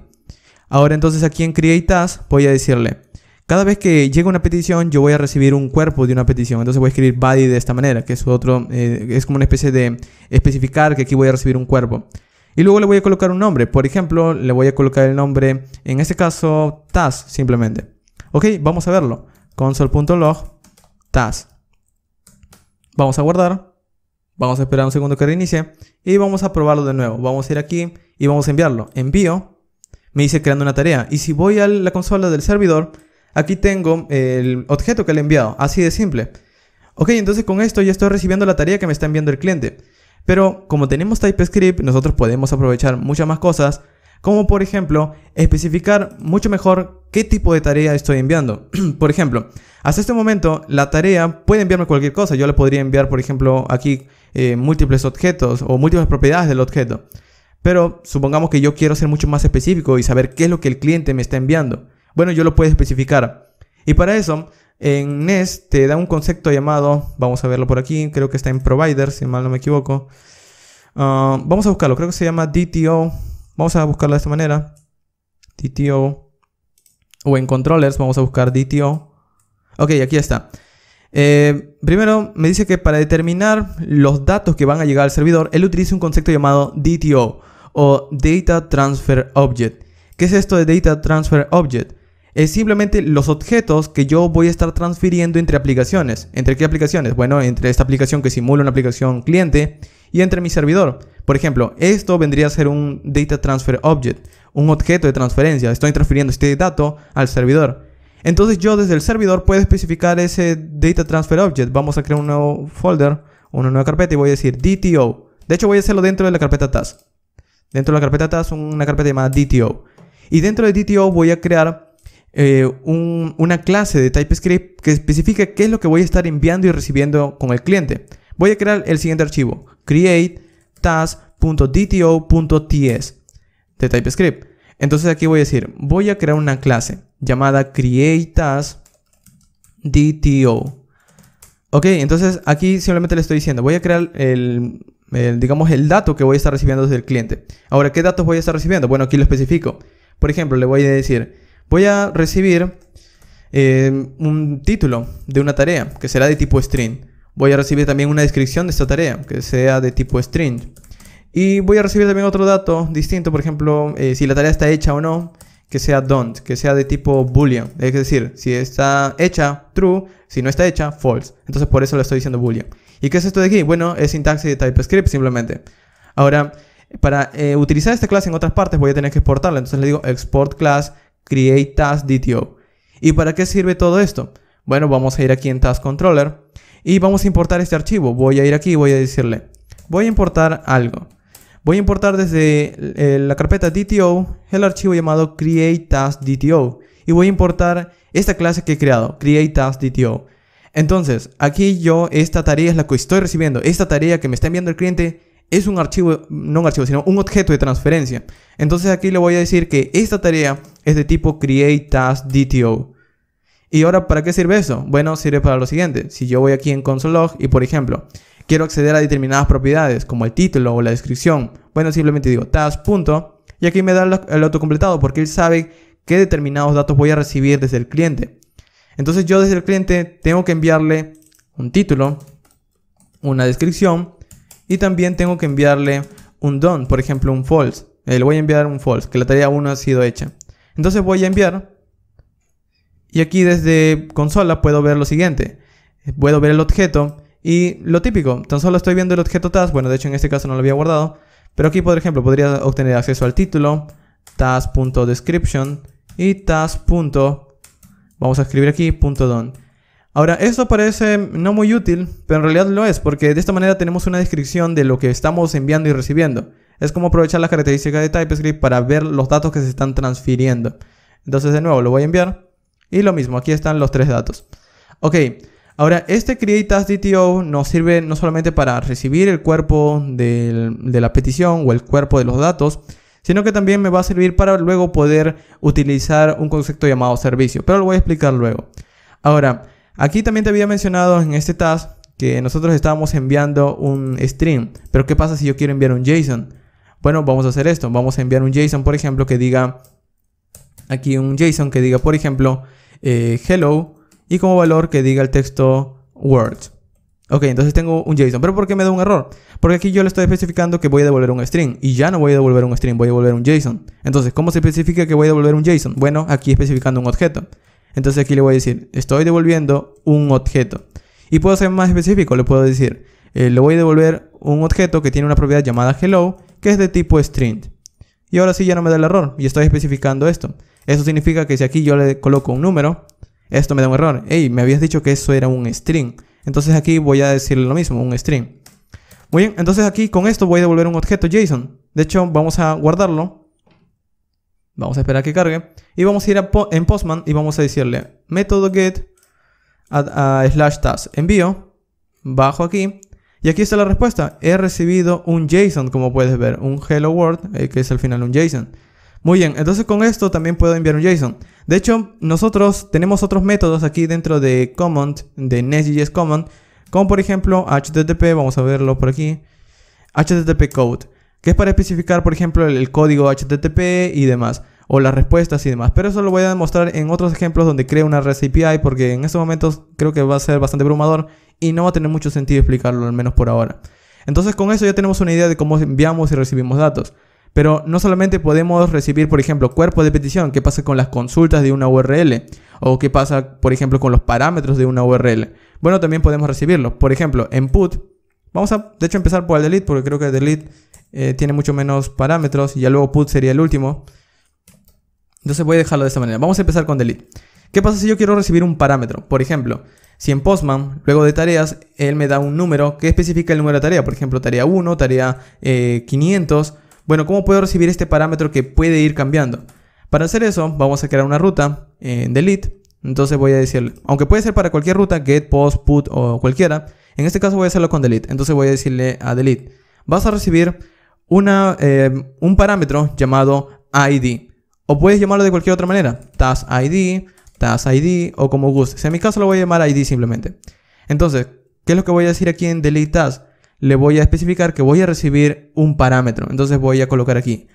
Ahora entonces aquí en Create Task voy a decirle, cada vez que llegue una petición yo voy a recibir un cuerpo de una petición. Entonces voy a escribir body de esta manera, que es otro, es como una especie de especificar que aquí voy a recibir un cuerpo. Y luego le voy a colocar un nombre. Por ejemplo, le voy a colocar el nombre, en este caso, task simplemente. Ok, vamos a verlo. Console.log task. Vamos a guardar. Vamos a esperar un segundo que reinicie. Y vamos a probarlo de nuevo. Vamos a ir aquí y vamos a enviarlo. Envío. Me dice creando una tarea. Y si voy a la consola del servidor, aquí tengo el objeto que le he enviado. Así de simple. Ok, entonces con esto ya estoy recibiendo la tarea que me está enviando el cliente. Pero como tenemos TypeScript, nosotros podemos aprovechar muchas más cosas. Como por ejemplo, especificar mucho mejor qué tipo de tarea estoy enviando. Por ejemplo, hasta este momento la tarea puede enviarme cualquier cosa. Yo le podría enviar, por ejemplo, aquí múltiples objetos o múltiples propiedades del objeto. Pero supongamos que yo quiero ser mucho más específico y saber qué es lo que el cliente me está enviando. Bueno, yo lo puedo especificar. Y para eso, en Nest te da un concepto llamado, vamos a verlo por aquí, creo que está en Provider, si mal no me equivoco. Vamos a buscarlo, creo que se llama DTO. Vamos a buscarlo de esta manera. DTO. O en Controllers vamos a buscar DTO. Ok, aquí está. Primero me dice que para determinar los datos que van a llegar al servidor, él utiliza un concepto llamado DTO o Data Transfer Object. ¿Qué es esto de Data Transfer Object? Es simplemente los objetos que yo voy a estar transfiriendo entre aplicaciones. ¿Entre qué aplicaciones? Bueno, entre esta aplicación que simula una aplicación cliente y entre mi servidor. Por ejemplo, esto vendría a ser un Data Transfer Object, un objeto de transferencia. Estoy transfiriendo este dato al servidor. Entonces yo desde el servidor puedo especificar ese Data Transfer Object. Vamos a crear un nuevo folder, una nueva carpeta y voy a decir DTO. De hecho voy a hacerlo dentro de la carpeta task. Dentro de la carpeta task una carpeta llamada DTO. Y dentro de DTO voy a crear una clase de TypeScript que especifique qué es lo que voy a estar enviando y recibiendo con el cliente. Voy a crear el siguiente archivo, create task.dto.ts de TypeScript. Entonces aquí voy a decir, voy a crear una clase llamada createTaskDTO. Ok, entonces aquí simplemente le estoy diciendo, voy a crear digamos el dato que voy a estar recibiendo desde el cliente. Ahora, ¿qué datos voy a estar recibiendo? Bueno, aquí lo especifico. Por ejemplo, le voy a decir, voy a recibir un título de una tarea que será de tipo string. Voy a recibir también una descripción de esta tarea que sea de tipo string. Y voy a recibir también otro dato distinto, por ejemplo, si la tarea está hecha o no, que sea don't, que sea de tipo boolean. Es decir, si está hecha, true, si no está hecha, false. Entonces por eso le estoy diciendo boolean. ¿Y qué es esto de aquí? Bueno, es sintaxis de TypeScript simplemente. Ahora, para utilizar esta clase en otras partes voy a tener que exportarla. Entonces le digo export class create task DTO. ¿Y para qué sirve todo esto? Bueno, vamos a ir aquí en Task Controller y vamos a importar este archivo. Voy a ir aquí y voy a decirle, voy a importar algo. Voy a importar desde la carpeta DTO el archivo llamado createTaskDTO y voy a importar esta clase que he creado, createTaskDTO. Entonces, aquí yo, esta tarea es la que estoy recibiendo. Esta tarea que me está enviando el cliente es un archivo, no un archivo, sino un objeto de transferencia. Entonces aquí le voy a decir que esta tarea es de tipo createTaskDTO. ¿Y ahora para qué sirve eso? Bueno, sirve para lo siguiente. Si yo voy aquí en console.log y por ejemplo quiero acceder a determinadas propiedades como el título o la descripción, bueno, simplemente digo task. Y aquí me da el autocompletado porque él sabe qué determinados datos voy a recibir desde el cliente. Entonces yo desde el cliente tengo que enviarle un título, una descripción y también tengo que enviarle un done, por ejemplo un false. Le voy a enviar un false, que la tarea 1 ha sido hecha. Entonces voy a enviar y aquí desde consola puedo ver lo siguiente. Puedo ver el objeto y lo típico, tan solo estoy viendo el objeto task. Bueno, de hecho en este caso no lo había guardado. Pero aquí, por ejemplo, podría obtener acceso al título, task.description y task. Vamos a escribir aquí, .done. Ahora, esto parece no muy útil, pero en realidad lo es, porque de esta manera tenemos una descripción de lo que estamos enviando y recibiendo. Es como aprovechar las características de TypeScript para ver los datos que se están transfiriendo. Entonces, de nuevo, lo voy a enviar. Y lo mismo, aquí están los 3 datos. Ok, ahora este create_as_dto nos sirve no solamente para recibir el cuerpo de la petición o el cuerpo de los datos, sino que también me va a servir para luego poder utilizar un concepto llamado servicio. Pero lo voy a explicar luego. Ahora, aquí también te había mencionado en este task que nosotros estábamos enviando un string. Pero ¿qué pasa si yo quiero enviar un JSON? Bueno, vamos a hacer esto. Vamos a enviar un JSON, por ejemplo, que diga... Aquí un JSON que diga, por ejemplo, hello. Y como valor que diga el texto words. Ok, entonces tengo un JSON. ¿Pero por qué me da un error? Porque aquí yo le estoy especificando que voy a devolver un string. Y ya no voy a devolver un string, voy a devolver un JSON. Entonces, ¿cómo se especifica que voy a devolver un JSON? Bueno, aquí especificando un objeto. Entonces aquí le voy a decir, estoy devolviendo un objeto. Y puedo ser más específico, le puedo decir, le voy a devolver un objeto que tiene una propiedad llamada hello, que es de tipo string. Y ahora sí ya no me da el error, y estoy especificando esto. Eso significa que si aquí yo le coloco un número, esto me da un error. Hey, me habías dicho que eso era un string. Entonces aquí voy a decirle lo mismo, un string. Muy bien, entonces aquí con esto voy a devolver un objeto JSON. De hecho, vamos a guardarlo. Vamos a esperar a que cargue. Y vamos a ir en Postman y vamos a decirle método get /task envío. Bajo aquí. Y aquí está la respuesta. He recibido un JSON, como puedes ver. Un hello world, que es al final un JSON. Muy bien, entonces con esto también puedo enviar un JSON. De hecho, nosotros tenemos otros métodos aquí dentro de command, de Nest.js command, como por ejemplo HTTP, vamos a verlo por aquí, HTTP code, que es para especificar, por ejemplo, el código HTTP y demás, o las respuestas y demás. Pero eso lo voy a demostrar en otros ejemplos donde creo una REST API, porque en estos momentos creo que va a ser bastante abrumador y no va a tener mucho sentido explicarlo, al menos por ahora. Entonces con eso ya tenemos una idea de cómo enviamos y recibimos datos. Pero no solamente podemos recibir, por ejemplo, cuerpos de petición, qué pasa con las consultas de una URL, o qué pasa, por ejemplo, con los parámetros de una URL. Bueno, también podemos recibirlos. Por ejemplo, en put, vamos a, de hecho, empezar por el delete, porque creo que el delete tiene mucho menos parámetros, y ya luego put sería el último. Entonces voy a dejarlo de esta manera. Vamos a empezar con delete. ¿Qué pasa si yo quiero recibir un parámetro? Por ejemplo, si en Postman, luego de tareas, él me da un número que especifica el número de tarea. Por ejemplo, tarea 1, tarea 500... Bueno, ¿cómo puedo recibir este parámetro que puede ir cambiando? Para hacer eso, vamos a crear una ruta en delete. Entonces voy a decirle, aunque puede ser para cualquier ruta, get, post, put o cualquiera. En este caso voy a hacerlo con delete. Entonces voy a decirle a delete, vas a recibir un parámetro llamado ID. O puedes llamarlo de cualquier otra manera. Task ID o como gustes. En mi caso lo voy a llamar ID simplemente. Entonces, ¿qué es lo que voy a decir aquí en delete task? Le voy a especificar que voy a recibir un parámetro. Entonces voy a colocar aquí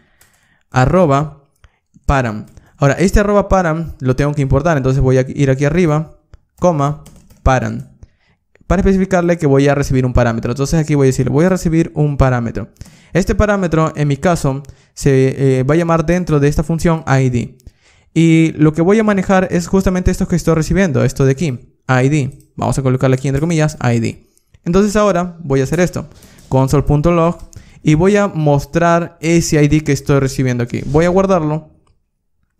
@param. Ahora, este @param lo tengo que importar. Entonces voy a ir aquí arriba, param, para especificarle que voy a recibir un parámetro. Entonces aquí voy a decir, voy a recibir un parámetro. Este parámetro, en mi caso, se va a llamar dentro de esta función ID. Y lo que voy a manejar es justamente esto que estoy recibiendo, esto de aquí, ID. Vamos a colocarle aquí entre comillas, ID. Entonces ahora voy a hacer esto, console.log, y voy a mostrar ese ID que estoy recibiendo aquí. Voy a guardarlo.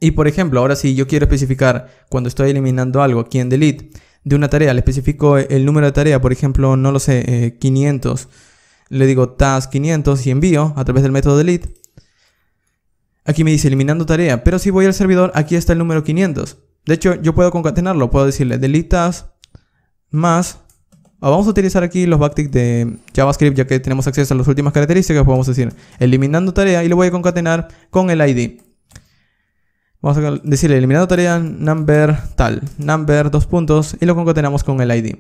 Y por ejemplo, ahora si yo quiero especificar cuando estoy eliminando algo aquí en delete de una tarea, le especifico el número de tarea, por ejemplo, no lo sé, 500. Le digo task 500 y envío a través del método delete. Aquí me dice eliminando tarea, pero si voy al servidor, aquí está el número 500. De hecho, yo puedo concatenarlo, puedo decirle delete task más... Vamos a utilizar aquí los backticks de JavaScript, ya que tenemos acceso a las últimas características. Podemos decir eliminando tarea y lo voy a concatenar con el ID. Vamos a decirle eliminando tarea number tal, number 2 puntos, y lo concatenamos con el ID.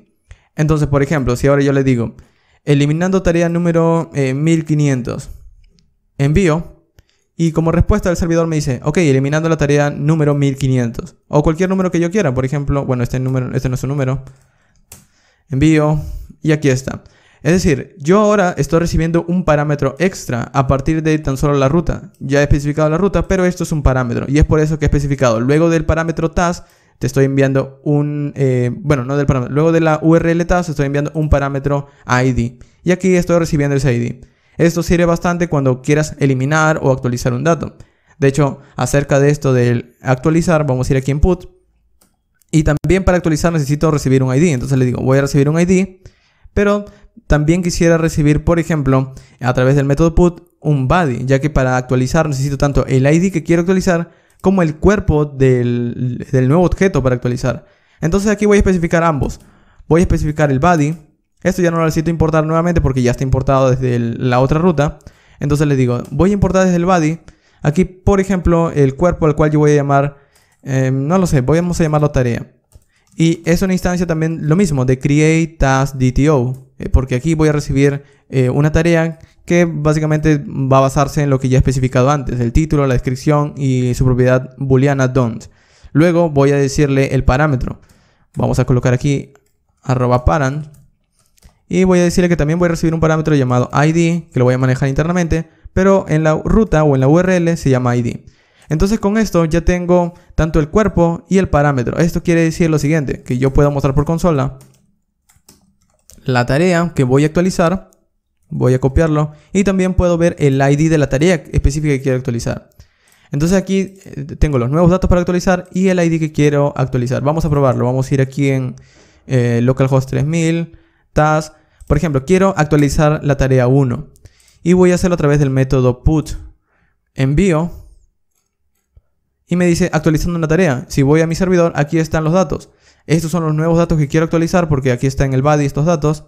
Entonces, por ejemplo, si ahora yo le digo eliminando tarea número 1500, envío, y como respuesta el servidor me dice, ok, eliminando la tarea número 1500, o cualquier número que yo quiera. Por ejemplo, bueno, este no es su número. Envío y aquí está. Es decir, yo ahora estoy recibiendo un parámetro extra a partir de tan solo la ruta. Ya he especificado la ruta, pero esto es un parámetro y es por eso que he especificado. Luego del parámetro task te estoy enviando un... bueno, no del parámetro. Luego de la URL task estoy enviando un parámetro ID. Y aquí estoy recibiendo ese ID. Esto sirve bastante cuando quieras eliminar o actualizar un dato. De hecho, acerca de esto del actualizar, vamos a ir aquí en put. Y también para actualizar necesito recibir un ID. Entonces le digo, voy a recibir un ID, pero también quisiera recibir, por ejemplo, a través del método put, un body, ya que para actualizar necesito tanto el ID que quiero actualizar como el cuerpo del nuevo objeto para actualizar. Entonces aquí voy a especificar ambos. Voy a especificar el body. Esto ya no lo necesito importar nuevamente porque ya está importado desde la otra ruta. Entonces les digo, voy a importar desde el body. Aquí, por ejemplo, el cuerpo al cual yo voy a llamar, no lo sé, vamos a llamarlo tarea. Y es una instancia también lo mismo de create task DTO. Porque aquí voy a recibir una tarea que básicamente va a basarse en lo que ya he especificado antes. El título, la descripción y su propiedad booleana don't. Luego voy a decirle el parámetro. Vamos a colocar aquí @parent. Y voy a decirle que también voy a recibir un parámetro llamado ID, que lo voy a manejar internamente, pero en la ruta o en la URL se llama ID. Entonces con esto ya tengo tanto el cuerpo y el parámetro. Esto quiere decir lo siguiente, que yo puedo mostrar por consola la tarea que voy a actualizar, voy a copiarlo y también puedo ver el ID de la tarea específica que quiero actualizar. Entonces aquí tengo los nuevos datos para actualizar y el ID que quiero actualizar. Vamos a probarlo, vamos a ir aquí en localhost 3000, task. Por ejemplo, quiero actualizar la tarea 1 y voy a hacerlo a través del método put. Envío y me dice actualizando una tarea. Si voy a mi servidor, aquí están los datos. Estos son los nuevos datos que quiero actualizar porque aquí está en el body estos datos.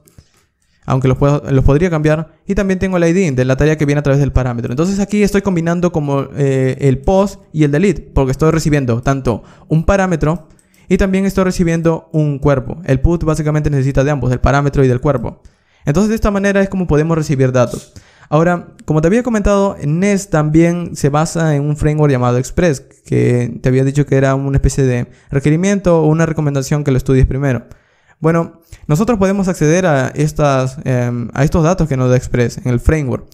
Aunque los podría cambiar. Y también tengo el ID de la tarea que viene a través del parámetro. Entonces aquí estoy combinando como el post y el delete. Porque estoy recibiendo tanto un parámetro y también estoy recibiendo un cuerpo. El put básicamente necesita de ambos, del parámetro y del cuerpo. Entonces de esta manera es como podemos recibir datos. Ahora, como te había comentado, Nest también se basa en un framework llamado Express, que te había dicho que era una especie de requerimiento o una recomendación que lo estudies primero. Bueno, nosotros podemos acceder a estos datos que nos da Express en el framework.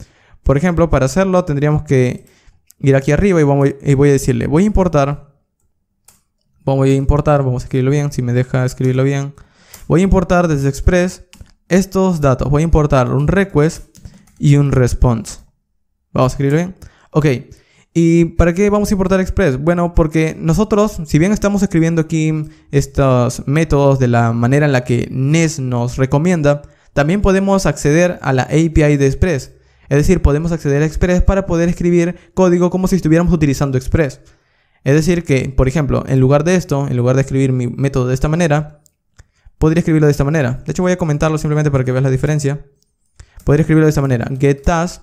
Por ejemplo, para hacerlo tendríamos que ir aquí arriba y voy a decirle, voy a importar, vamos a escribirlo bien, si me deja escribirlo bien. Voy a importar desde Express estos datos, voy a importar un request y un response. Vamos a escribirlo bien. Ok. ¿Y para qué vamos a importar Express? Bueno, porque nosotros, si bien estamos escribiendo aquí estos métodos de la manera en la que Nest nos recomienda, también podemos acceder a la API de Express. Es decir, podemos acceder a Express para poder escribir código como si estuviéramos utilizando Express. Es decir que, por ejemplo, en lugar de esto, en lugar de escribir mi método de esta manera, podría escribirlo de esta manera. De hecho, voy a comentarlo simplemente para que veas la diferencia. Podría escribirlo de esta manera. Get task.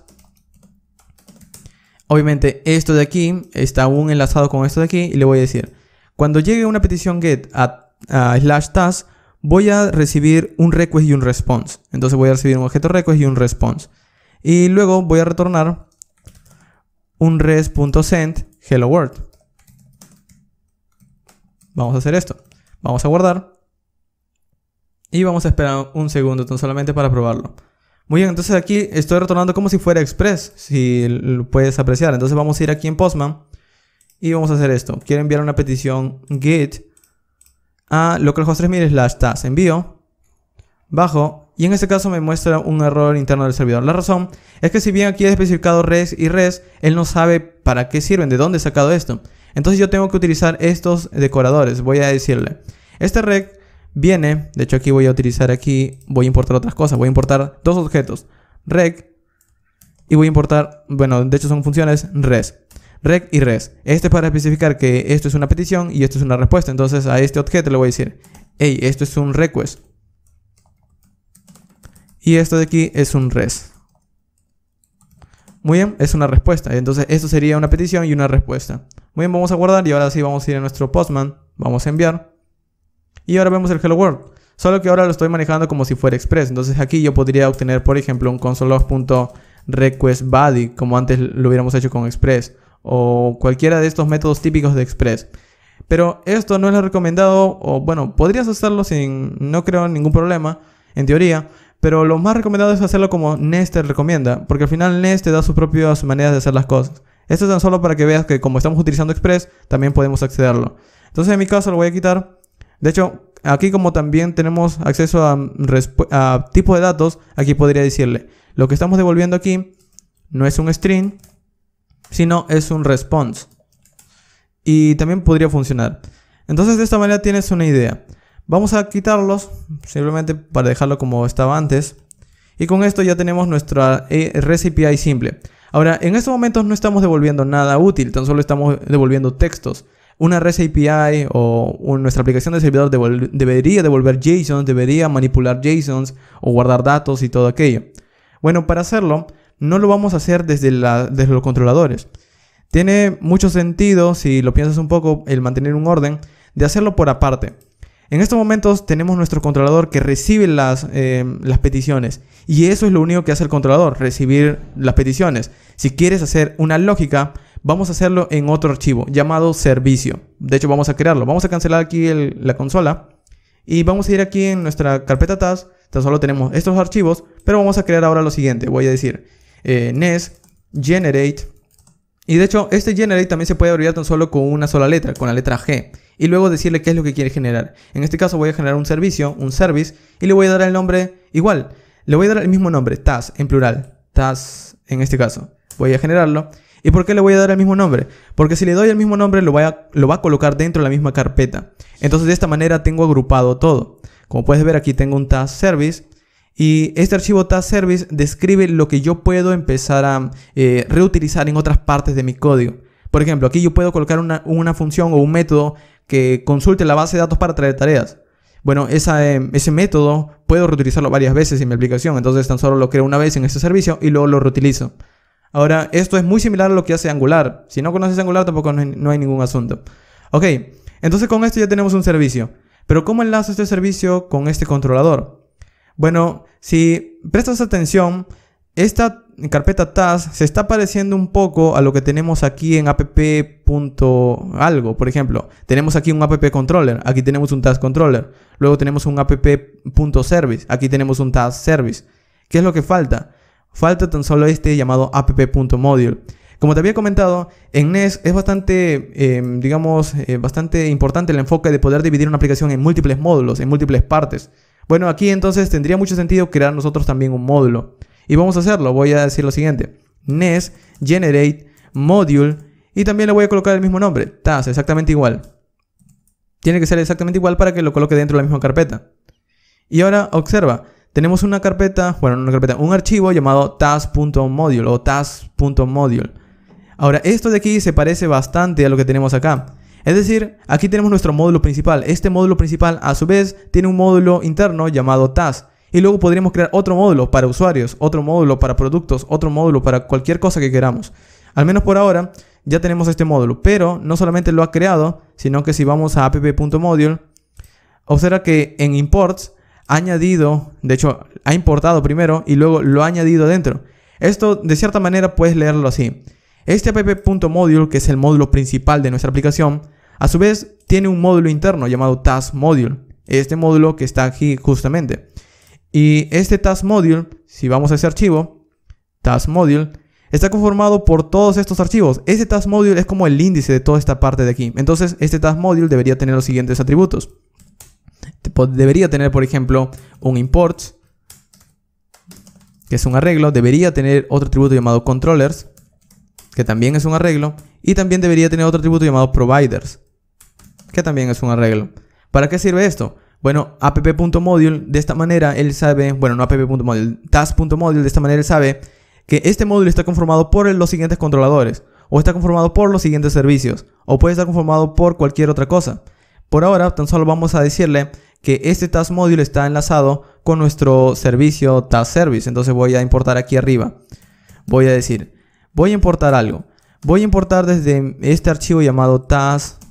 Obviamente esto de aquí está aún enlazado con esto de aquí. Y le voy a decir, cuando llegue una petición get a /task, voy a recibir un request y un response. Entonces voy a recibir un objeto request y un response. Y luego voy a retornar un res.send hello world. Vamos a hacer esto. Vamos a guardar. Y vamos a esperar un segundo tan solamente para probarlo. Muy bien, entonces aquí estoy retornando como si fuera Express, si lo puedes apreciar. Entonces vamos a ir aquí en Postman y vamos a hacer esto. Quiero enviar una petición get a localhost 3000 /task. Envío, bajo, y en este caso me muestra un error interno del servidor. La razón es que si bien aquí he especificado res y res, él no sabe para qué sirven, de dónde he sacado esto. Entonces yo tengo que utilizar estos decoradores. Voy a decirle, este rec viene, de hecho aquí voy a utilizar voy a importar otras cosas. Voy a importar dos objetos, rec, y voy a importar, bueno, de hecho son funciones res. Rec y res. Este es para especificar que esto es una petición y esto es una respuesta. Entonces a este objeto le voy a decir, hey, esto es un request. Y esto de aquí es un res. Muy bien, es una respuesta. Entonces esto sería una petición y una respuesta. Muy bien, vamos a guardar y ahora sí vamos a ir a nuestro Postman. Vamos a enviar. Y ahora vemos el hello world. Solo que ahora lo estoy manejando como si fuera Express. Entonces aquí yo podría obtener, por ejemplo, un console.requestBody, como antes lo hubiéramos hecho con Express, o cualquiera de estos métodos típicos de Express. Pero esto no es lo recomendado, o bueno, podrías hacerlo no creo ningún problema, en teoría. Pero lo más recomendado es hacerlo como Nest te recomienda, porque al final Nest te da sus propias maneras de hacer las cosas. Esto es tan solo para que veas que como estamos utilizando Express, también podemos accederlo. Entonces en mi caso lo voy a quitar. De hecho, aquí como también tenemos acceso a tipo de datos, aquí podría decirle, lo que estamos devolviendo aquí no es un string, sino es un response. Y también podría funcionar. Entonces de esta manera tienes una idea. Vamos a quitarlos simplemente para dejarlo como estaba antes. Y con esto ya tenemos nuestra REST API simple. Ahora, en estos momentos no estamos devolviendo nada útil, tan solo estamos devolviendo textos. Una REST API o nuestra aplicación de servidor debería devolver JSON, debería manipular JSONs o guardar datos y todo aquello. Bueno, para hacerlo, no lo vamos a hacer desde los controladores. Tiene mucho sentido, si lo piensas un poco, el mantener un orden, de hacerlo por aparte. En estos momentos tenemos nuestro controlador que recibe las peticiones. Y eso es lo único que hace el controlador, recibir las peticiones. Si quieres hacer una lógica, vamos a hacerlo en otro archivo llamado servicio. De hecho, vamos a crearlo. Vamos a cancelar aquí la consola. Y vamos a ir aquí en nuestra carpeta task. Tan solo tenemos estos archivos. Pero vamos a crear ahora lo siguiente. Voy a decir NES generate. Y de hecho, este generate también se puede abreviar tan solo con una sola letra, con la letra G. Y luego decirle qué es lo que quiere generar. En este caso voy a generar un servicio, un service, y le voy a dar el nombre igual. Le voy a dar el mismo nombre, task en plural. Task en este caso. Voy a generarlo. ¿Y por qué le voy a dar el mismo nombre? Porque si le doy el mismo nombre lo va a colocar dentro de la misma carpeta. Entonces de esta manera tengo agrupado todo. Como puedes ver aquí tengo un task service. Y este archivo task service describe lo que yo puedo empezar a reutilizar en otras partes de mi código. Por ejemplo, aquí yo puedo colocar una función o un método que consulte la base de datos para traer tareas. Bueno, ese método puedo reutilizarlo varias veces en mi aplicación. Entonces tan solo lo creo una vez en este servicio y luego lo reutilizo. Ahora, esto es muy similar a lo que hace Angular. Si no conoces Angular tampoco no hay ningún asunto. Ok, entonces con esto ya tenemos un servicio. Pero ¿cómo enlazo este servicio con este controlador? Bueno, si prestas atención, esta carpeta task se está pareciendo un poco a lo que tenemos aquí en app.algo. Por ejemplo, tenemos aquí un app controller, aquí tenemos un task controller. Luego tenemos un app.service, aquí tenemos un task service. ¿Qué es lo que falta? Falta tan solo este llamado app.module. Como te había comentado, en NES es bastante, bastante importante el enfoque de poder dividir una aplicación en múltiples módulos, en múltiples partes. Bueno, aquí entonces tendría mucho sentido crear nosotros también un módulo. Y vamos a hacerlo. Voy a decir lo siguiente. NES generate module. Y también le voy a colocar el mismo nombre. Task, exactamente igual. Tiene que ser exactamente igual para que lo coloque dentro de la misma carpeta. Y ahora observa. Tenemos una carpeta, un archivo llamado task.module o task.module. Ahora, esto de aquí se parece bastante a lo que tenemos acá. Es decir, aquí tenemos nuestro módulo principal. Este módulo principal, a su vez, tiene un módulo interno llamado task. Y luego podríamos crear otro módulo para usuarios, otro módulo para productos, otro módulo para cualquier cosa que queramos. Al menos por ahora, ya tenemos este módulo. Pero no solamente lo ha creado, sino que si vamos a app.module, observa que en imports ha añadido, de hecho, ha importado primero y luego lo ha añadido dentro. Esto, de cierta manera, puedes leerlo así. Este app.module, que es el módulo principal de nuestra aplicación, a su vez tiene un módulo interno llamado task module. Este módulo que está aquí justamente. Y este task module, si vamos a ese archivo, task module, está conformado por todos estos archivos. Este task module es como el índice de toda esta parte de aquí. Entonces, este task module debería tener los siguientes atributos. Debería tener, por ejemplo, un import, que es un arreglo. Debería tener otro atributo llamado controllers, que también es un arreglo. Y también debería tener otro atributo llamado providers, que también es un arreglo. ¿Para qué sirve esto? Bueno, app.module, de esta manera él sabe, bueno, no app.module, task.module, de esta manera él sabe que este módulo está conformado por los siguientes controladores, o está conformado por los siguientes servicios, o puede estar conformado por cualquier otra cosa. Por ahora, tan solo vamos a decirle que este task module está enlazado con nuestro servicio task service. Entonces voy a importar aquí arriba. Voy a decir, voy a importar algo. Voy a importar desde este archivo llamado task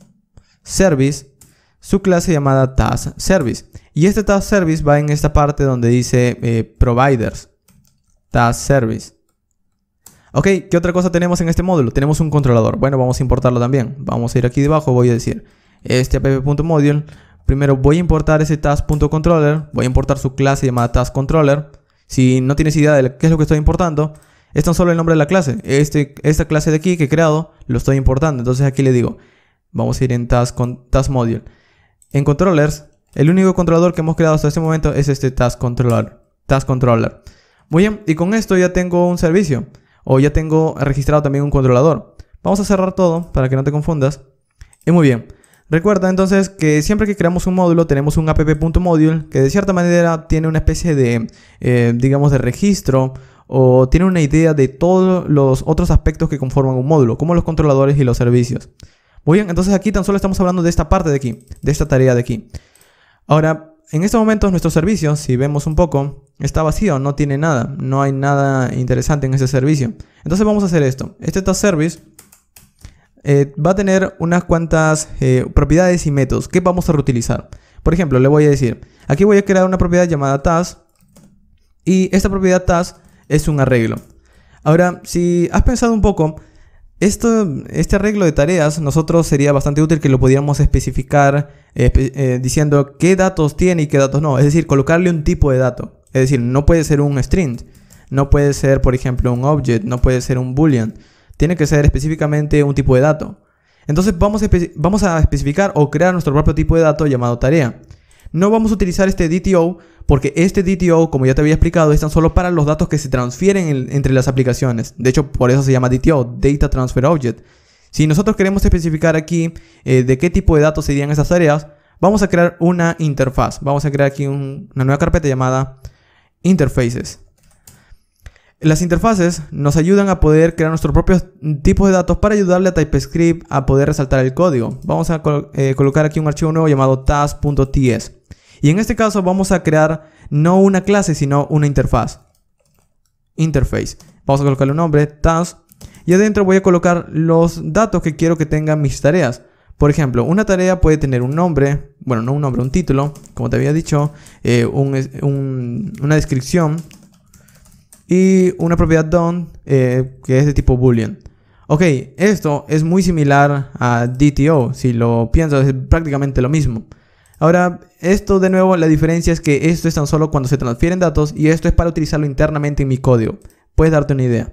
service su clase llamada task service. Y este task service va en esta parte donde dice providers. Task service. Ok, ¿qué otra cosa tenemos en este módulo? Tenemos un controlador. Bueno, vamos a importarlo también. Vamos a ir aquí debajo. Voy a decir, este app.module. Primero voy a importar ese task.controller. Voy a importar su clase llamada taskController. Si no tienes idea de qué es lo que estoy importando, es tan solo el nombre de la clase. Esta clase de aquí que he creado, lo estoy importando. Entonces aquí le digo, vamos a ir en task.module. En controllers, el único controlador que hemos creado hasta este momento es este taskController. Muy bien, y con esto ya tengo un servicio. O ya tengo registrado también un controlador. Vamos a cerrar todo para que no te confundas. Y muy bien. Recuerda entonces que siempre que creamos un módulo tenemos un app.module que de cierta manera tiene una especie de, digamos, de registro o tiene una idea de todos los otros aspectos que conforman un módulo, como los controladores y los servicios. Muy bien, entonces aquí tan solo estamos hablando de esta parte de aquí, de esta tarea de aquí. Ahora, en este momento nuestro servicio, si vemos un poco, está vacío, no tiene nada, no hay nada interesante en ese servicio. Entonces vamos a hacer esto. Este task service va a tener unas cuantas propiedades y métodos que vamos a reutilizar. Por ejemplo, le voy a decir, aquí voy a crear una propiedad llamada task y esta propiedad task es un arreglo. Ahora, si has pensado un poco, este arreglo de tareas, nosotros sería bastante útil que lo pudiéramos especificar diciendo qué datos tiene y qué datos no. Es decir, colocarle un tipo de dato. Es decir, no puede ser un string, no puede ser, por ejemplo, un object, no puede ser un boolean. Tiene que ser específicamente un tipo de dato. Entonces vamos a especificar o crear nuestro propio tipo de dato llamado tarea. No vamos a utilizar este DTO porque este DTO, como ya te había explicado, es tan solo para los datos que se transfieren entre las aplicaciones. De hecho, por eso se llama DTO, Data Transfer Object. Si nosotros queremos especificar aquí de qué tipo de datos serían esas tareas, vamos a crear una interfaz. Vamos a crear aquí una nueva carpeta llamada Interfaces. Las interfaces nos ayudan a poder crear nuestros propios tipos de datos para ayudarle a TypeScript a poder resaltar el código. Vamos a colocar aquí un archivo nuevo llamado task.ts. Y en este caso vamos a crear no una clase, sino una interfaz. Interface. Vamos a colocarle un nombre, task. Y adentro voy a colocar los datos que quiero que tengan mis tareas. Por ejemplo, una tarea puede tener un nombre, bueno, no un nombre, un título, como te había dicho, una descripción y una propiedad done que es de tipo boolean. Ok, esto es muy similar a DTO, si lo piensas es prácticamente lo mismo. Ahora, esto de nuevo, la diferencia es que esto es tan solo cuando se transfieren datos y esto es para utilizarlo internamente en mi código. Puedes darte una idea.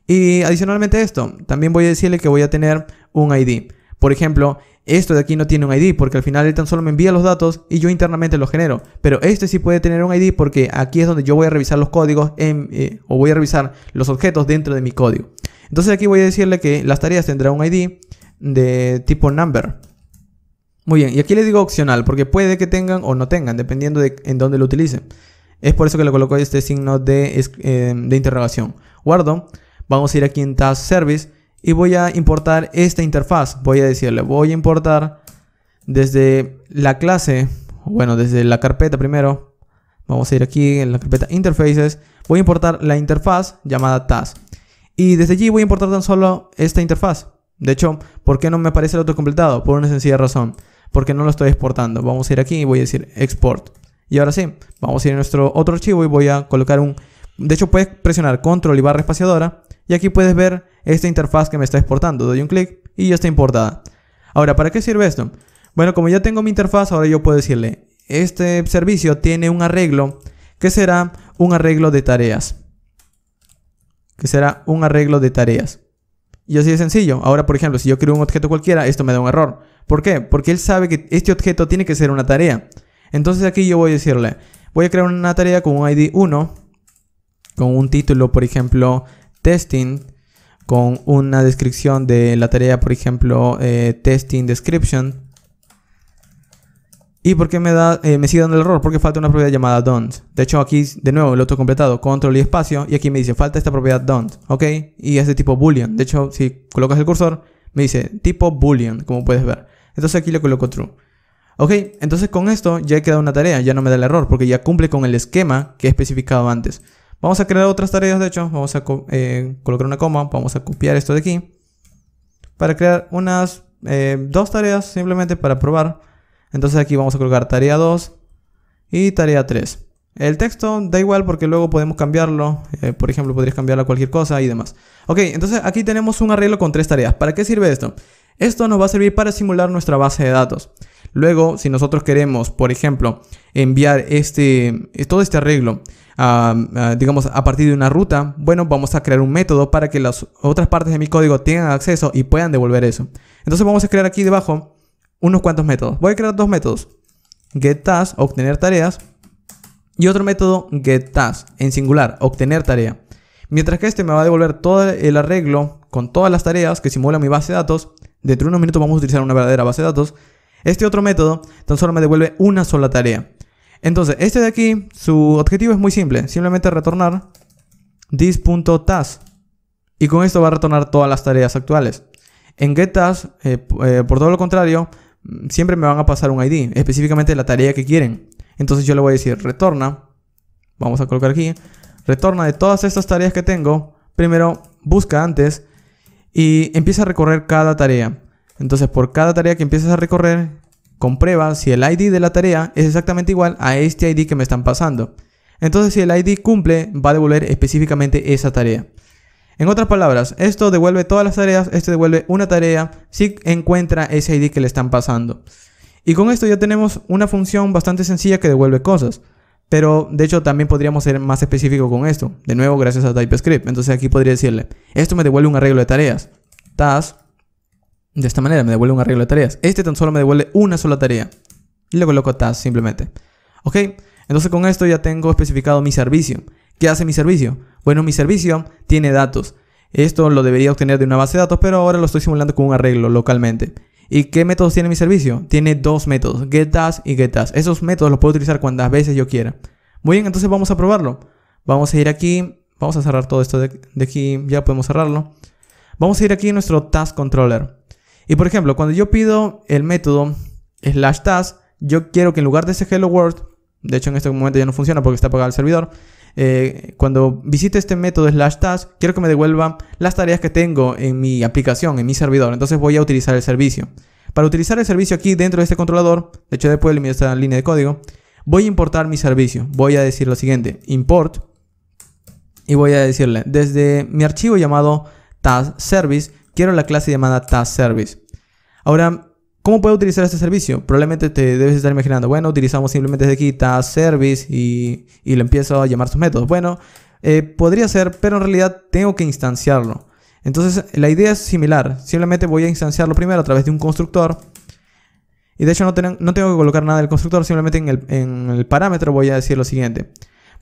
Y adicionalmente a esto, también voy a decirle que voy a tener un ID. Por ejemplo, esto de aquí no tiene un ID porque al final él tan solo me envía los datos y yo internamente los genero. Pero este sí puede tener un ID porque aquí es donde yo voy a revisar los códigos o voy a revisar los objetos dentro de mi código. Entonces aquí voy a decirle que las tareas tendrán un ID de tipo number. Muy bien, y aquí le digo opcional porque puede que tengan o no tengan, dependiendo de en dónde lo utilicen. Es por eso que le coloco este signo de interrogación. Guardo, vamos a ir aquí en Task Service y voy a importar esta interfaz. Voy a decirle, voy a importar desde la clase, bueno, desde la carpeta primero. Vamos a ir aquí en la carpeta Interfaces. Voy a importar la interfaz llamada Task. Y desde allí voy a importar tan solo esta interfaz. De hecho, ¿por qué no me aparece el autocompletado? Por una sencilla razón. Porque no lo estoy exportando. Vamos a ir aquí y voy a decir Export. Y ahora sí, vamos a ir a nuestro otro archivo y voy a colocar un... De hecho, puedes presionar Control y barra espaciadora. Y aquí puedes ver esta interfaz que me está exportando. Doy un clic y ya está importada. Ahora, ¿para qué sirve esto? Bueno, como ya tengo mi interfaz, ahora yo puedo decirle, este servicio tiene un arreglo que será un arreglo de tareas. Y así de sencillo. Ahora, por ejemplo, si yo creo un objeto cualquiera, esto me da un error. ¿Por qué? Porque él sabe que este objeto tiene que ser una tarea. Entonces aquí yo voy a decirle, voy a crear una tarea con un ID 1, con un título, por ejemplo, testing, con una descripción de la tarea, por ejemplo, testing description. ¿Y por qué me sigue dando el error? Porque falta una propiedad llamada don't. De hecho, aquí de nuevo lo he completado, control y espacio, y aquí me dice falta esta propiedad don't, ¿ok? Y es de tipo boolean. De hecho, si colocas el cursor, me dice tipo boolean, como puedes ver. Entonces aquí le coloco true. Ok, entonces con esto ya he creado una tarea, ya no me da el error, porque ya cumple con el esquema que he especificado antes. Vamos a crear otras tareas, de hecho, vamos a colocar una coma, vamos a copiar esto de aquí, para crear unas dos tareas simplemente para probar. Entonces aquí vamos a colocar tarea 2 y tarea 3. El texto da igual porque luego podemos cambiarlo. Por ejemplo, podrías cambiarlo a cualquier cosa y demás. Ok, entonces aquí tenemos un arreglo con 3 tareas. ¿Para qué sirve esto? Esto nos va a servir para simular nuestra base de datos. Luego, si nosotros queremos, por ejemplo, enviar todo este arreglo digamos, a partir de una ruta, bueno, vamos a crear un método para que las otras partes de mi código tengan acceso y puedan devolver eso. Entonces vamos a crear aquí debajo unos cuantos métodos. Voy a crear dos métodos. GetTask, obtener tareas. Y otro método, getTask, en singular, obtener tarea. Mientras que este me va a devolver todo el arreglo con todas las tareas que simulan mi base de datos. Dentro de unos minutos vamos a utilizar una verdadera base de datos. Este otro método tan solo me devuelve una sola tarea. Entonces, este de aquí, su objetivo es muy simple. Simplemente retornar this.task. Y con esto va a retornar todas las tareas actuales. En getTask, por todo lo contrario, siempre me van a pasar un ID, específicamente la tarea que quieren. Entonces yo le voy a decir retorna. Vamos a colocar aquí. Retorna de todas estas tareas que tengo. Primero, busca antes y empieza a recorrer cada tarea. Entonces, por cada tarea que empieces a recorrer, comprueba si el ID de la tarea es exactamente igual a este ID que me están pasando. Entonces, si el ID cumple, va a devolver específicamente esa tarea. En otras palabras, esto devuelve todas las tareas, este devuelve una tarea si encuentra ese ID que le están pasando. Y con esto ya tenemos una función bastante sencilla que devuelve cosas. Pero de hecho también podríamos ser más específicos con esto. De nuevo, gracias a TypeScript. Entonces aquí podría decirle, esto me devuelve un arreglo de tareas. Task. De esta manera me devuelve un arreglo de tareas. Este tan solo me devuelve una sola tarea. Y le coloco task simplemente. Ok. Entonces con esto ya tengo especificado mi servicio. ¿Qué hace mi servicio? Bueno, mi servicio tiene datos. Esto lo debería obtener de una base de datos, pero ahora lo estoy simulando con un arreglo localmente. ¿Y qué métodos tiene mi servicio? Tiene dos métodos, getTask y getTask. Esos métodos los puedo utilizar cuantas veces yo quiera. Muy bien, entonces vamos a probarlo. Vamos a ir aquí, vamos a cerrar todo esto de aquí, ya podemos cerrarlo. Vamos a ir aquí a nuestro Task Controller. Y por ejemplo, cuando yo pido el método /task, yo quiero que en lugar de ese hello world, de hecho en este momento ya no funciona porque está apagado el servidor, cuando visite este método /task, quiero que me devuelva las tareas que tengo en mi aplicación, en mi servidor. Entonces voy a utilizar el servicio. Para utilizar el servicio aquí dentro de este controlador, de hecho después de eliminar esta línea de código, voy a importar mi servicio. Voy a decir lo siguiente, import, y voy a decirle, desde mi archivo llamado task service, quiero la clase llamada task service. Ahora, ¿cómo puedo utilizar este servicio? Probablemente te debes estar imaginando, bueno, utilizamos simplemente desde aquí task service y le empiezo a llamar sus métodos. Bueno, podría ser, pero en realidad tengo que instanciarlo. Entonces, la idea es similar. Simplemente voy a instanciarlo primero a través de un constructor. Y de hecho no tengo que colocar nada del constructor, simplemente en el parámetro voy a decir lo siguiente.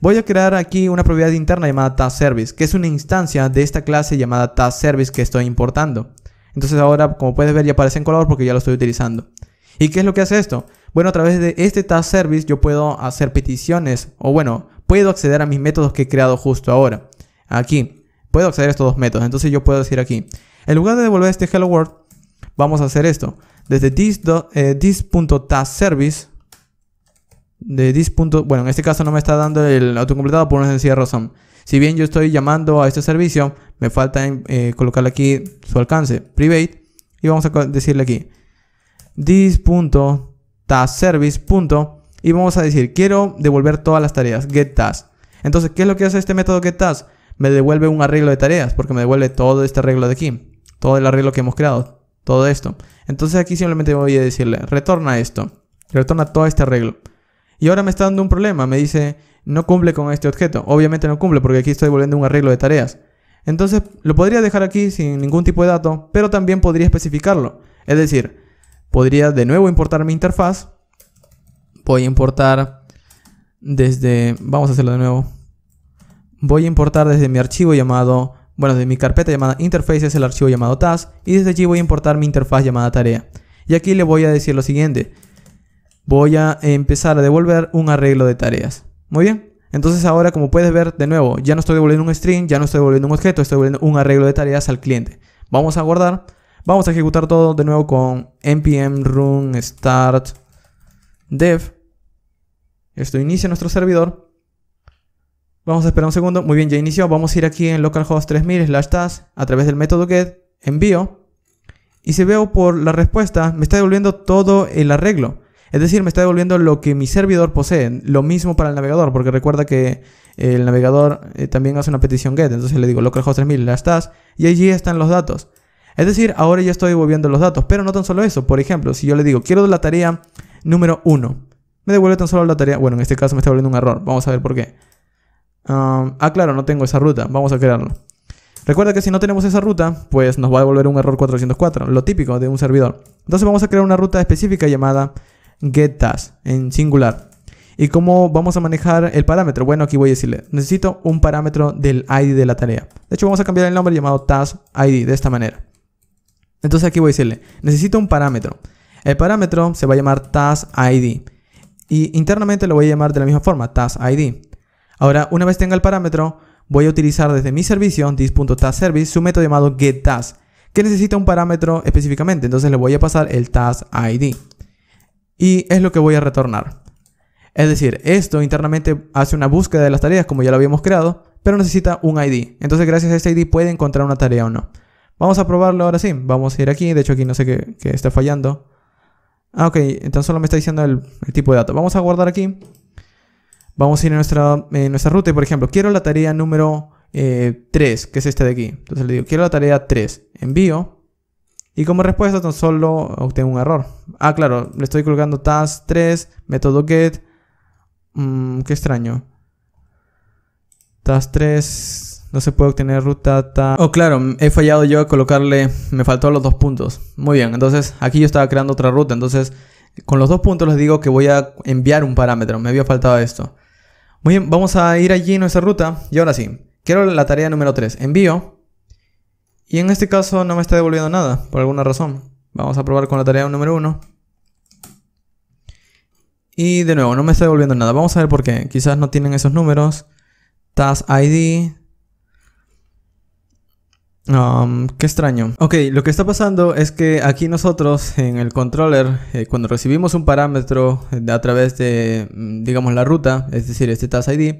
Voy a crear aquí una propiedad interna llamada task service, que es una instancia de esta clase llamada task service que estoy importando. Entonces ahora, como puedes ver, ya aparece en color porque ya lo estoy utilizando. ¿Y qué es lo que hace esto? Bueno, a través de este task service yo puedo hacer peticiones, o bueno, puedo acceder a mis métodos que he creado justo ahora. Aquí, puedo acceder a estos dos métodos. Entonces yo puedo decir aquí, en lugar de devolver este hello world, vamos a hacer esto. Desde this.taskService, bueno, en este caso no me está dando el autocompletado por una sencilla razón. Si bien yo estoy llamando a este servicio, me falta colocarle aquí su alcance, private, y vamos a decirle aquí this.taskService. Y vamos a decir, quiero devolver todas las tareas, getTask. Entonces, ¿qué es lo que hace este método getTask? Me devuelve un arreglo de tareas, porque me devuelve todo este arreglo de aquí, todo el arreglo que hemos creado, todo esto. Entonces aquí simplemente voy a decirle, retorna esto, retorna todo este arreglo. Y ahora me está dando un problema, me dice, no cumple con este objeto. Obviamente no cumple porque aquí estoy devolviendo un arreglo de tareas. Entonces lo podría dejar aquí sin ningún tipo de dato, pero también podría especificarlo. Es decir, podría de nuevo importar mi interfaz. Voy a importar desde, vamos a hacerlo de nuevo. Voy a importar desde mi archivo llamado, bueno, desde mi carpeta llamada interfaces el archivo llamado task. Y desde allí voy a importar mi interfaz llamada tarea. Y aquí le voy a decir lo siguiente. Voy a empezar a devolver un arreglo de tareas. Muy bien. Entonces ahora, como puedes ver, de nuevo, ya no estoy devolviendo un string, ya no estoy devolviendo un objeto, estoy devolviendo un arreglo de tareas al cliente. Vamos a guardar. Vamos a ejecutar todo de nuevo con npm run start dev. Esto inicia nuestro servidor. Vamos a esperar un segundo. Muy bien, ya inició. Vamos a ir aquí en localhost 3000/task a través del método get, envío. Y si veo por la respuesta, me está devolviendo todo el arreglo. Es decir, me está devolviendo lo que mi servidor posee. Lo mismo para el navegador, porque recuerda que el navegador también hace una petición get. Entonces le digo localhost 3000/task y allí están los datos. Es decir, ahora ya estoy devolviendo los datos. Pero no tan solo eso. Por ejemplo, si yo le digo quiero la tarea número 1, me devuelve tan solo la tarea. Bueno, en este caso me está devolviendo un error. Vamos a ver por qué. Claro, no tengo esa ruta. Vamos a crearlo. Recuerda que si no tenemos esa ruta, pues nos va a devolver un error 404. Lo típico de un servidor. Entonces vamos a crear una ruta específica llamada getTask en singular. ¿Y cómo vamos a manejar el parámetro? Bueno, aquí voy a decirle, necesito un parámetro del ID de la tarea. De hecho, vamos a cambiar el nombre llamado task ID de esta manera. Entonces aquí voy a decirle, necesito un parámetro. El parámetro se va a llamar task.id y internamente lo voy a llamar de la misma forma, task.id. Ahora, una vez tenga el parámetro, voy a utilizar desde mi servicio, this.taskService, su método llamado getTask, que necesita un parámetro específicamente. Entonces le voy a pasar el task.id y es lo que voy a retornar. Es decir, esto internamente hace una búsqueda de las tareas como ya lo habíamos creado, pero necesita un ID. Entonces gracias a este ID puede encontrar una tarea o no. Vamos a probarlo ahora sí. Vamos a ir aquí. De hecho aquí no sé qué está fallando. Ah, ok. Entonces solo me está diciendo el tipo de datos. Vamos a guardar aquí. Vamos a ir en nuestra ruta y por ejemplo, quiero la tarea número 3, que es este de aquí. Entonces le digo, quiero la tarea 3. Envío. Y como respuesta tan solo obtengo un error. Ah, claro. Le estoy colocando task 3, método get. Qué extraño. Task 3 no se puede obtener ruta task. Oh, claro, he fallado yo a colocarle. Me faltó los 2 puntos. Muy bien, entonces aquí yo estaba creando otra ruta. Entonces con los 2 puntos les digo que voy a enviar un parámetro. Me había faltado esto. Muy bien, vamos a ir allí en nuestra ruta. Y ahora sí, quiero la tarea número 3. Envío. Y en este caso no me está devolviendo nada, por alguna razón. Vamos a probar con la tarea número 1. Y de nuevo, no me está devolviendo nada. Vamos a ver por qué. Quizás no tienen esos números. Task ID. Qué extraño. Ok, lo que está pasando es que aquí nosotros en el controller, cuando recibimos un parámetro a través de, digamos, la ruta, es decir, este Task ID,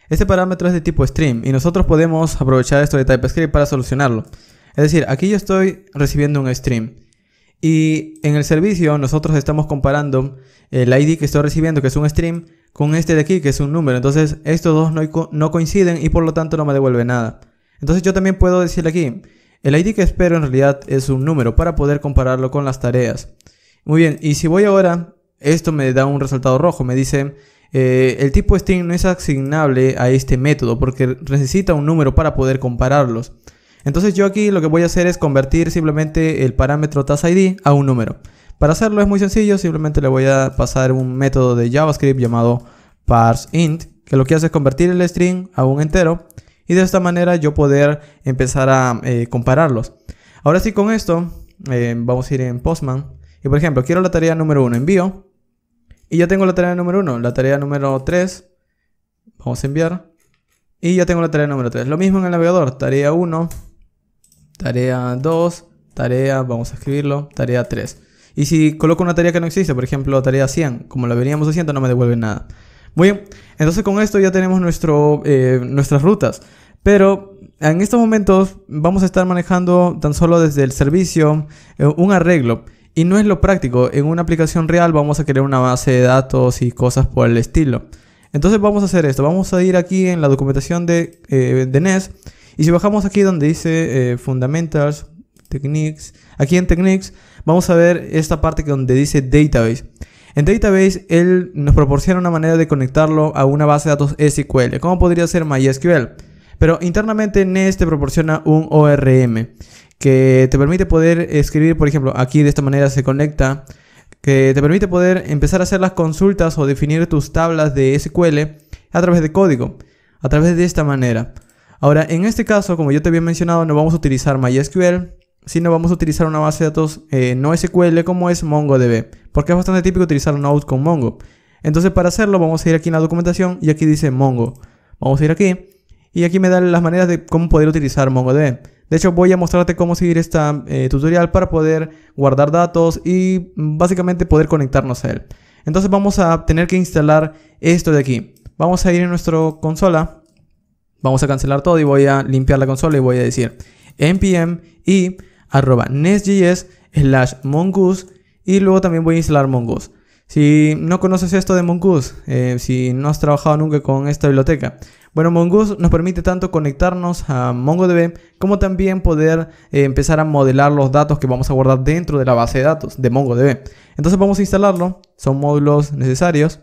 este parámetro es de tipo stream y nosotros podemos aprovechar esto de TypeScript para solucionarlo. Es decir, aquí yo estoy recibiendo un stream. Y en el servicio nosotros estamos comparando el ID que estoy recibiendo, que es un stream, con este de aquí, que es un número. Entonces estos dos no coinciden y por lo tanto no me devuelve nada. Entonces yo también puedo decirle aquí, el ID que espero en realidad es un número para poder compararlo con las tareas. Muy bien, y si voy ahora, esto me da un resultado rojo. Me dice, el tipo string no es asignable a este método porque necesita un número para poder compararlos. Entonces yo aquí lo que voy a hacer es convertir simplemente el parámetro taskID a un número. Para hacerlo es muy sencillo, simplemente le voy a pasar un método de JavaScript llamado parseInt, que lo que hace es convertir el string a un entero y de esta manera yo poder empezar a compararlos. Ahora sí, con esto vamos a ir en Postman y por ejemplo quiero la tarea número 1, envío y ya tengo la tarea número 1, la tarea número 3, vamos a enviar y ya tengo la tarea número 3. Lo mismo en el navegador, tarea 1, tarea 2, tarea, vamos a escribirlo, tarea 3. Y si coloco una tarea que no existe, por ejemplo tarea 100, como la veníamos haciendo, no me devuelve nada. Muy bien, entonces con esto ya tenemos nuestras rutas. Pero en estos momentos vamos a estar manejando tan solo desde el servicio un arreglo. Y no es lo práctico. En una aplicación real vamos a crear una base de datos y cosas por el estilo. Entonces vamos a hacer esto. Vamos a ir aquí en la documentación de NES. Y si bajamos aquí donde dice Fundamentals, Techniques, aquí en Techniques vamos a ver esta parte donde dice Database. En Database él nos proporciona una manera de conectarlo a una base de datos SQL, como podría ser MySQL. Pero internamente NES te proporciona un ORM que te permite poder escribir, por ejemplo, aquí de esta manera se conecta, que te permite poder empezar a hacer las consultas o definir tus tablas de SQL a través de código, a través de esta manera. Ahora, en este caso, como yo te había mencionado, no vamos a utilizar MySQL, sino vamos a utilizar una base de datos no SQL como es MongoDB, porque es bastante típico utilizar Node con Mongo. Entonces para hacerlo vamos a ir aquí en la documentación y aquí dice Mongo. Vamos a ir aquí y aquí me dan las maneras de cómo poder utilizar MongoDB. De hecho voy a mostrarte cómo seguir esta tutorial para poder guardar datos y básicamente poder conectarnos a él. Entonces vamos a tener que instalar esto de aquí. Vamos a ir en nuestra consola, vamos a cancelar todo y voy a limpiar la consola y voy a decir npm y @nestjs/mongoose y luego también voy a instalar Mongoose. Si no conoces esto de Mongoose, si no has trabajado nunca con esta biblioteca, bueno, Mongoose nos permite tanto conectarnos a MongoDB como también poder empezar a modelar los datos que vamos a guardar dentro de la base de datos de MongoDB. Entonces vamos a instalarlo, son módulos necesarios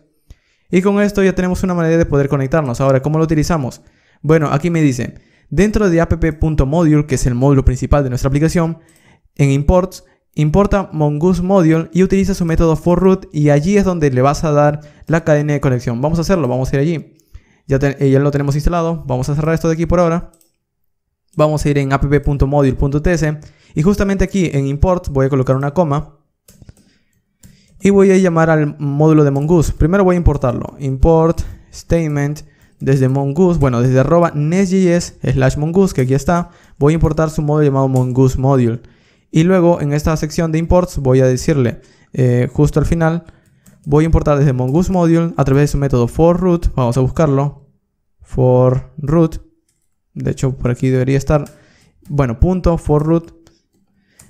y con esto ya tenemos una manera de poder conectarnos. Ahora, ¿cómo lo utilizamos? Bueno, aquí me dice, dentro de app.module, que es el módulo principal de nuestra aplicación, en imports, importa Mongoose Module y utiliza su método forRoot y allí es donde le vas a dar la cadena de conexión. Vamos a hacerlo, vamos a ir allí. Ya lo tenemos instalado, vamos a cerrar esto de aquí por ahora. Vamos a ir en app.module.ts y justamente aquí en imports voy a colocar una coma. y voy a llamar al módulo de Mongoose. Primero voy a importarlo. Import statement desde Mongoose, bueno, desde @nest.js/mongoose, que aquí está. Voy a importar su módulo llamado Mongoose Module. Y luego en esta sección de imports voy a decirle, justo al final, voy a importar desde Mongoose Module a través de su método forRoot. Vamos a buscarlo. forRoot. De hecho, por aquí debería estar. Bueno, .forRoot.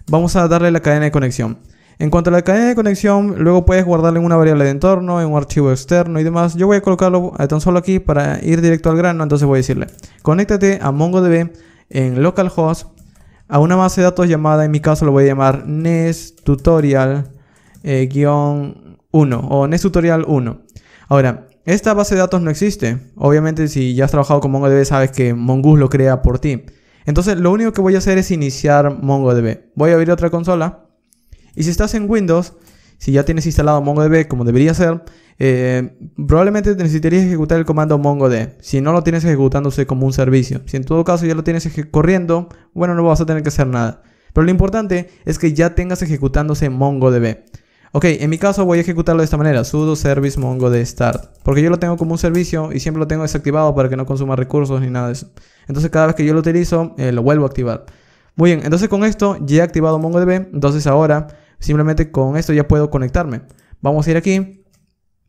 Vamos a darle la cadena de conexión. En cuanto a la cadena de conexión, luego puedes guardarle en una variable de entorno, en un archivo externo y demás. Yo voy a colocarlo tan solo aquí para ir directo al grano. Entonces voy a decirle, conéctate a MongoDB en localhost a una base de datos llamada, en mi caso lo voy a llamar Nest Tutorial -1 o Nest Tutorial 1. Ahora, esta base de datos no existe. Obviamente, si ya has trabajado con MongoDB, sabes que Mongoose lo crea por ti. Entonces, lo único que voy a hacer es iniciar MongoDB. Voy a abrir otra consola. Y si estás en Windows, si ya tienes instalado MongoDB como debería ser, probablemente necesitarías ejecutar el comando mongod. Si no lo tienes ejecutándose como un servicio. Si en todo caso ya lo tienes corriendo, bueno, no vas a tener que hacer nada. Pero lo importante es que ya tengas ejecutándose MongoDB. Ok, en mi caso voy a ejecutarlo de esta manera, sudo service mongod start, porque yo lo tengo como un servicio y siempre lo tengo desactivado para que no consuma recursos ni nada de eso. Entonces cada vez que yo lo utilizo, lo vuelvo a activar. Muy bien, entonces con esto ya he activado MongoDB, entonces ahora simplemente con esto ya puedo conectarme. Vamos a ir aquí,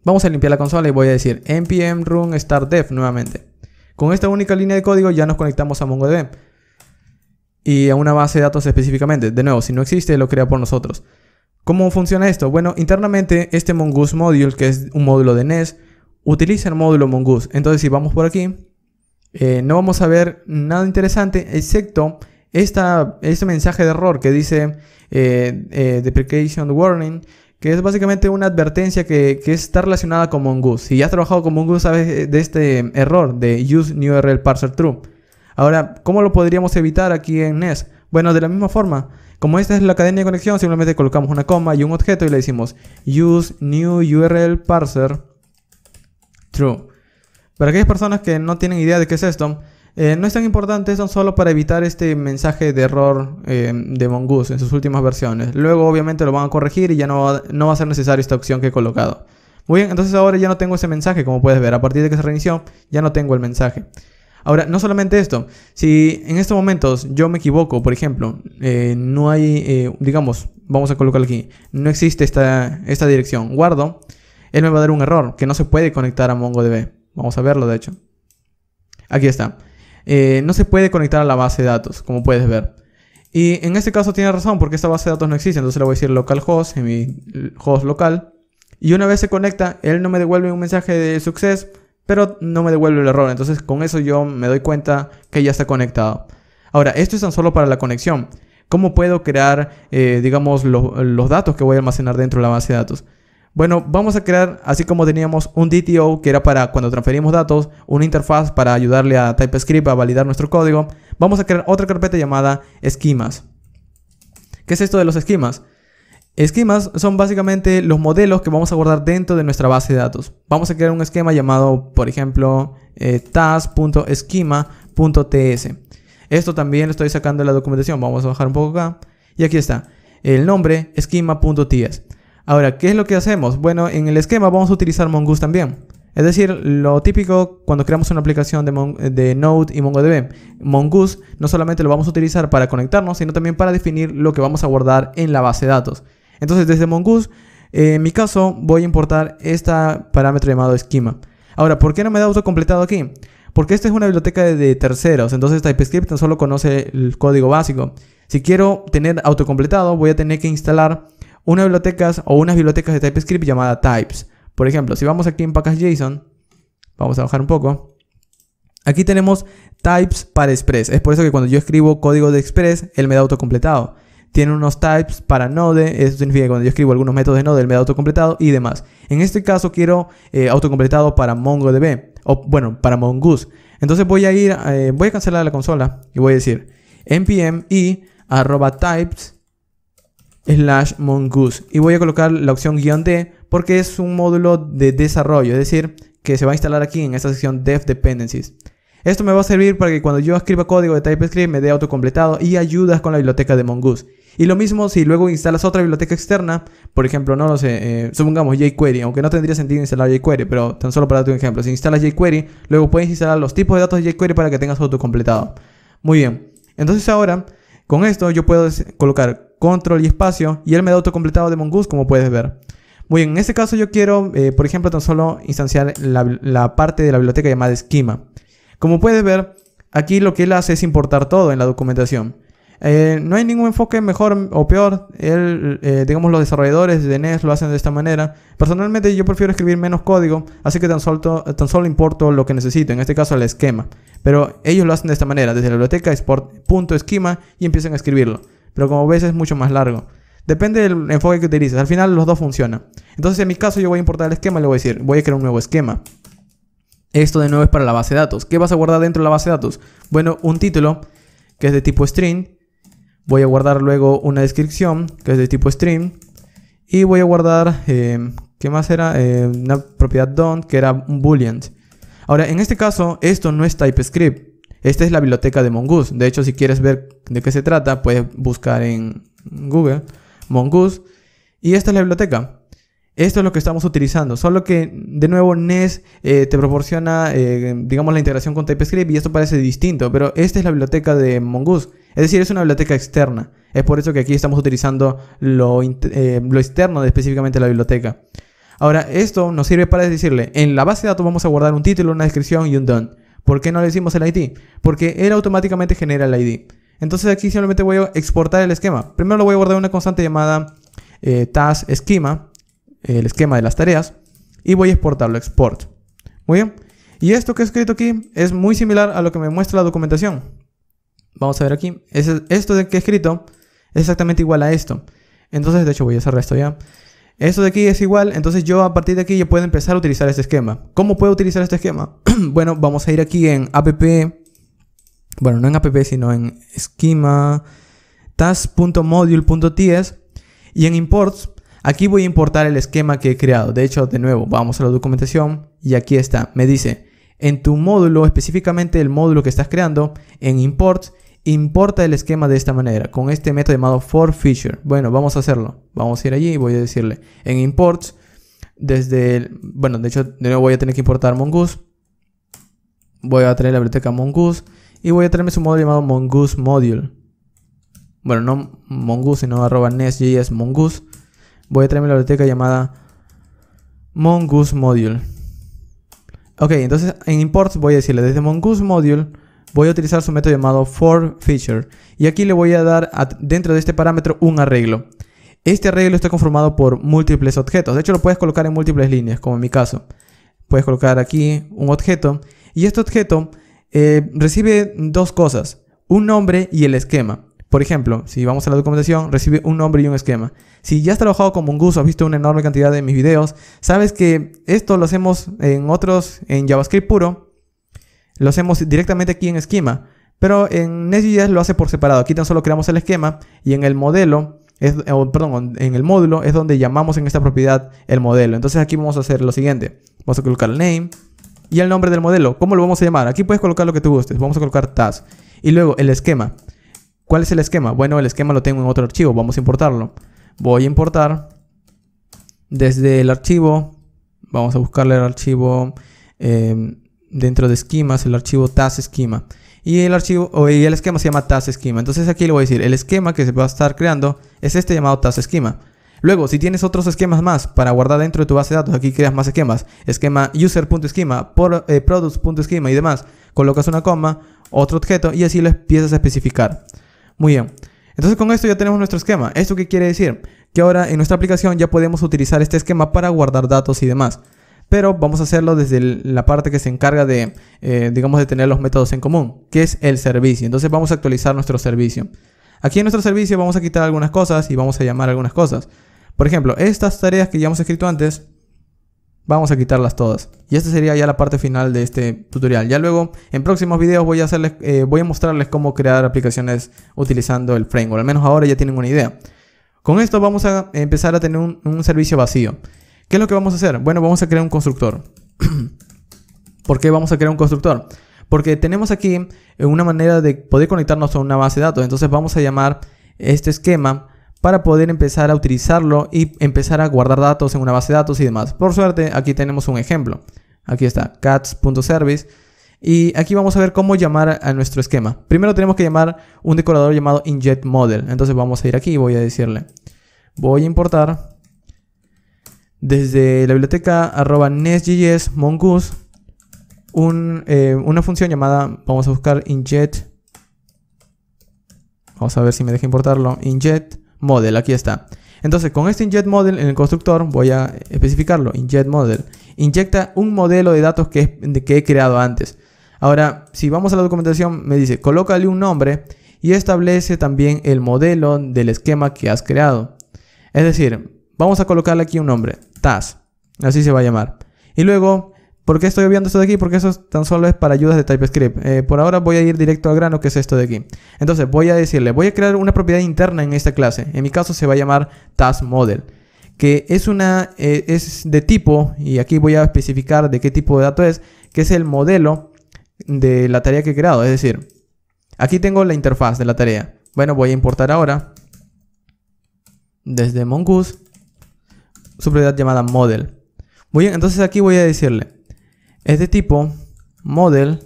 vamos a limpiar la consola y voy a decir npm run start dev nuevamente. Con esta única línea de código ya nos conectamos a MongoDB y a una base de datos específicamente. De nuevo, si no existe, lo crea por nosotros. ¿Cómo funciona esto? Bueno, internamente este Mongoose Module, que es un módulo de Nest, utiliza el módulo Mongoose. Entonces si vamos por aquí, no vamos a ver nada interesante excepto este mensaje de error que dice Deprecation Warning, que es básicamente una advertencia que está relacionada con Mongoose. Si ya has trabajado con Mongoose, sabes de este error de Use New URL Parser True. Ahora, ¿cómo lo podríamos evitar aquí en Nest? Bueno, de la misma forma. Como esta es la cadena de conexión, simplemente colocamos una coma y un objeto y le decimos Use New URL Parser True. Para aquellas personas que no tienen idea de qué es esto, no es tan importante, son solo para evitar este mensaje de error de Mongoose en sus últimas versiones. Luego obviamente lo van a corregir y ya no va a ser necesario esta opción que he colocado. Muy bien, entonces ahora ya no tengo ese mensaje, como puedes ver. A partir de que se reinició, ya no tengo el mensaje. Ahora, no solamente esto, si en estos momentos yo me equivoco, por ejemplo, no hay, digamos, vamos a colocar aquí, no existe esta dirección, guardo, él me va a dar un error, que no se puede conectar a MongoDB. Vamos a verlo, de hecho. Aquí está. No se puede conectar a la base de datos, como puedes ver. Y en este caso tiene razón, porque esta base de datos no existe, entonces le voy a decir localhost en mi host local. Y una vez se conecta, él no me devuelve un mensaje de success, pero no me devuelve el error. Entonces con eso yo me doy cuenta que ya está conectado. Ahora, esto es tan solo para la conexión. ¿Cómo puedo crear, digamos, los datos que voy a almacenar dentro de la base de datos? Bueno, vamos a crear, así como teníamos un DTO, que era para cuando transferimos datos, una interfaz para ayudarle a TypeScript a validar nuestro código. Vamos a crear otra carpeta llamada esquemas. ¿Qué es esto de los esquemas? Esquemas son básicamente los modelos que vamos a guardar dentro de nuestra base de datos. Vamos a crear un esquema llamado, por ejemplo, task.schema.ts. Esto también lo estoy sacando de la documentación. Vamos a bajar un poco acá. Y aquí está. El nombre, schema.ts. Ahora, ¿qué es lo que hacemos? Bueno, en el esquema vamos a utilizar Mongoose también. Es decir, lo típico cuando creamos una aplicación de Node y MongoDB. Mongoose no solamente lo vamos a utilizar para conectarnos, sino también para definir lo que vamos a guardar en la base de datos. Entonces, desde Mongoose, en mi caso, voy a importar este parámetro llamado schema. Ahora, ¿por qué no me da autocompletado aquí? Porque esta es una biblioteca de terceros, entonces TypeScript tan solo conoce el código básico. Si quiero tener autocompletado, voy a tener que instalar unas bibliotecas de TypeScript llamada types. Por ejemplo, si vamos aquí en package.json, vamos a bajar un poco. Aquí tenemos types para Express. Es por eso que cuando yo escribo código de Express, él me da autocompletado. Tiene unos types para Node. Eso significa que cuando yo escribo algunos métodos de Node, él me da autocompletado y demás. En este caso quiero autocompletado para MongoDB. O bueno, para Mongoose. Entonces voy a cancelar la consola y voy a decir npm i @types/mongoose. Y voy a colocar la opción "-d" porque es un módulo de desarrollo. Es decir, que se va a instalar aquí en esta sección Dev Dependencies. Esto me va a servir para que cuando yo escriba código de TypeScript me dé autocompletado y ayudas con la biblioteca de Mongoose. Y lo mismo si luego instalas otra biblioteca externa, por ejemplo, no lo sé, supongamos jQuery, aunque no tendría sentido instalar jQuery, pero tan solo para darte un ejemplo, si instalas jQuery, luego puedes instalar los tipos de datos de jQuery para que tengas autocompletado. Muy bien, entonces ahora, con esto yo puedo colocar control y espacio y él me da autocompletado de Mongoose, como puedes ver. Muy bien, en este caso yo quiero, por ejemplo, tan solo instanciar la parte de la biblioteca llamada schema. Como puedes ver, aquí lo que él hace es importar todo en la documentación. No hay ningún enfoque mejor o peor. Digamos, los desarrolladores de NES lo hacen de esta manera. Personalmente yo prefiero escribir menos código, así que tan solo importo lo que necesito, en este caso el esquema. Pero ellos lo hacen de esta manera, desde la biblioteca export.schema y empiezan a escribirlo. Pero como ves es mucho más largo. Depende del enfoque que utilices. Al final los dos funcionan. Entonces en mi caso yo voy a importar el esquema y le voy a decir, voy a crear un nuevo esquema. Esto de nuevo es para la base de datos. ¿Qué vas a guardar dentro de la base de datos? Bueno, un título que es de tipo string. Voy a guardar luego una descripción que es de tipo string. Y voy a guardar, ¿qué más era? Una propiedad don't que era un boolean. Ahora, en este caso, esto no es TypeScript. Esta es la biblioteca de Mongoose. De hecho, si quieres ver de qué se trata, puedes buscar en Google Mongoose. Y esta es la biblioteca. Esto es lo que estamos utilizando, solo que de nuevo NES te proporciona, digamos, la integración con TypeScript y esto parece distinto, pero esta es la biblioteca de Mongoose, es decir, es una biblioteca externa. Es por eso que aquí estamos utilizando lo externo de específicamente la biblioteca. Ahora, esto nos sirve para decirle, en la base de datos vamos a guardar un título, una descripción y un done. ¿Por qué no le decimos el ID? Porque él automáticamente genera el ID. Entonces aquí simplemente voy a exportar el esquema. Primero lo voy a guardar en una constante llamada task schema. El esquema de las tareas y voy a exportarlo, export. Muy bien, y esto que he escrito aquí es muy similar a lo que me muestra la documentación. Vamos a ver aquí, esto de que he escrito es exactamente igual a esto. Entonces, de hecho voy a cerrar esto ya. Esto de aquí es igual, entonces yo a partir de aquí ya puedo empezar a utilizar este esquema. ¿Cómo puedo utilizar este esquema? Bueno, vamos a ir aquí en app, bueno, no en app sino en schema task.module.ts y en imports. Aquí voy a importar el esquema que he creado. De hecho, de nuevo, vamos a la documentación y aquí está. Me dice, en tu módulo, específicamente el módulo que estás creando, en imports, importa el esquema de esta manera, con este método llamado forFeature. Bueno, vamos a hacerlo. Vamos a ir allí y voy a decirle, en imports, bueno, de hecho, de nuevo voy a tener que importar Mongoose. Voy a traer la biblioteca Mongoose y voy a traerme su módulo llamado Mongoose Module. Bueno, no Mongoose, sino @NES.js Mongoose. Voy a traerme la biblioteca llamada Mongoose Module. Ok, entonces en imports voy a decirle desde Mongoose Module voy a utilizar su método llamado forFeature. Y aquí le voy a dar dentro de este parámetro un arreglo. Este arreglo está conformado por múltiples objetos. De hecho lo puedes colocar en múltiples líneas, como en mi caso. Puedes colocar aquí un objeto. Y este objeto recibe dos cosas. Un nombre y el esquema. Por ejemplo, si vamos a la documentación, recibe un nombre y un esquema. Si ya has trabajado con Mongoose o has visto una enorme cantidad de mis videos, sabes que esto lo hacemos en JavaScript puro, lo hacemos directamente aquí en esquema. Pero en Next.js lo hace por separado. Aquí tan solo creamos el esquema y en el modelo, en el módulo es donde llamamos en esta propiedad el modelo. Entonces aquí vamos a hacer lo siguiente. Vamos a colocar el name y el nombre del modelo. ¿Cómo lo vamos a llamar? Aquí puedes colocar lo que tú gustes. Vamos a colocar task. Y luego el esquema. ¿Cuál es el esquema? Bueno, el esquema lo tengo en otro archivo. Vamos a importarlo. Voy a importar desde el archivo. Vamos a buscarle el archivo dentro de esquemas, el archivo task schema. Y el esquema se llama task schema. Entonces aquí le voy a decir, el esquema que se va a estar creando es este llamado task schema. Luego, si tienes otros esquemas más para guardar dentro de tu base de datos, aquí creas más esquemas. Esquema user.schema, products.schema y demás. Colocas una coma, otro objeto y así lo empiezas a especificar. Muy bien. Entonces con esto ya tenemos nuestro esquema. ¿Esto qué quiere decir? Que ahora en nuestra aplicación ya podemos utilizar este esquema para guardar datos y demás. Pero vamos a hacerlo desde la parte que se encarga de, digamos, de tener los métodos en común, que es el servicio. Entonces vamos a actualizar nuestro servicio. Aquí en nuestro servicio vamos a quitar algunas cosas y vamos a llamar algunas cosas. Por ejemplo, estas tareas que ya hemos escrito antes, vamos a quitarlas todas. Y esta sería ya la parte final de este tutorial. Ya luego, en próximos videos voy a mostrarles cómo crear aplicaciones utilizando el framework. Al menos ahora ya tienen una idea. Con esto vamos a empezar a tener un servicio vacío. ¿Qué es lo que vamos a hacer? Bueno, vamos a crear un constructor. ¿Por qué vamos a crear un constructor? Porque tenemos aquí una manera de poder conectarnos a una base de datos. Entonces vamos a llamar este esquema para poder empezar a utilizarlo y empezar a guardar datos en una base de datos y demás. Por suerte, aquí tenemos un ejemplo. Aquí está, cats.service. Y aquí vamos a ver cómo llamar a nuestro esquema. Primero tenemos que llamar un decorador llamado inject_model. Entonces vamos a ir aquí y voy a decirle, voy a importar desde la biblioteca @nest.js mongoose una función llamada, vamos a buscar inject. Vamos a ver si me deja importarlo. Inject_model, aquí está. Entonces con este inject_model en el constructor voy a especificarlo. Inject_model inyecta un modelo de datos que he creado antes. Ahora, si vamos a la documentación, me dice, colócale un nombre y establece también el modelo del esquema que has creado. Es decir, vamos a colocarle aquí un nombre, TAS, así se va a llamar. Y luego, ¿por qué estoy obviando esto de aquí? Porque eso tan solo es para ayudas de TypeScript. Por ahora voy a ir directo al grano, que es esto de aquí. Entonces voy a decirle, voy a crear una propiedad interna en esta clase. En mi caso se va a llamar TASModel, que es de tipo, y aquí voy a especificar de qué tipo de dato es, que es el modelo de la tarea que he creado. Es decir, aquí tengo la interfaz de la tarea. Bueno, voy a importar ahora desde Mongoose su propiedad llamada model. Muy bien, entonces aquí voy a decirle, es de tipo model,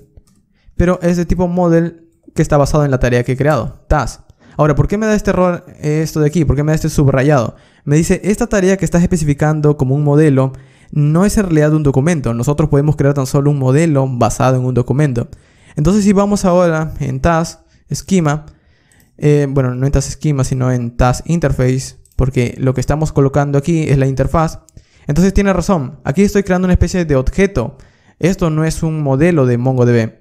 pero es de tipo model que está basado en la tarea que he creado, TAS. Ahora, ¿por qué me da este error esto de aquí? ¿Por qué me da este subrayado? Me dice, esta tarea que estás especificando como un modelo no es en realidad un documento. Nosotros podemos crear tan solo un modelo basado en un documento. Entonces si vamos ahora en TAS Schema, bueno, no en TAS Schema, sino en TAS Interface, porque lo que estamos colocando aquí es la interfaz. Entonces tiene razón, aquí estoy creando una especie de objeto. Esto no es un modelo de MongoDB.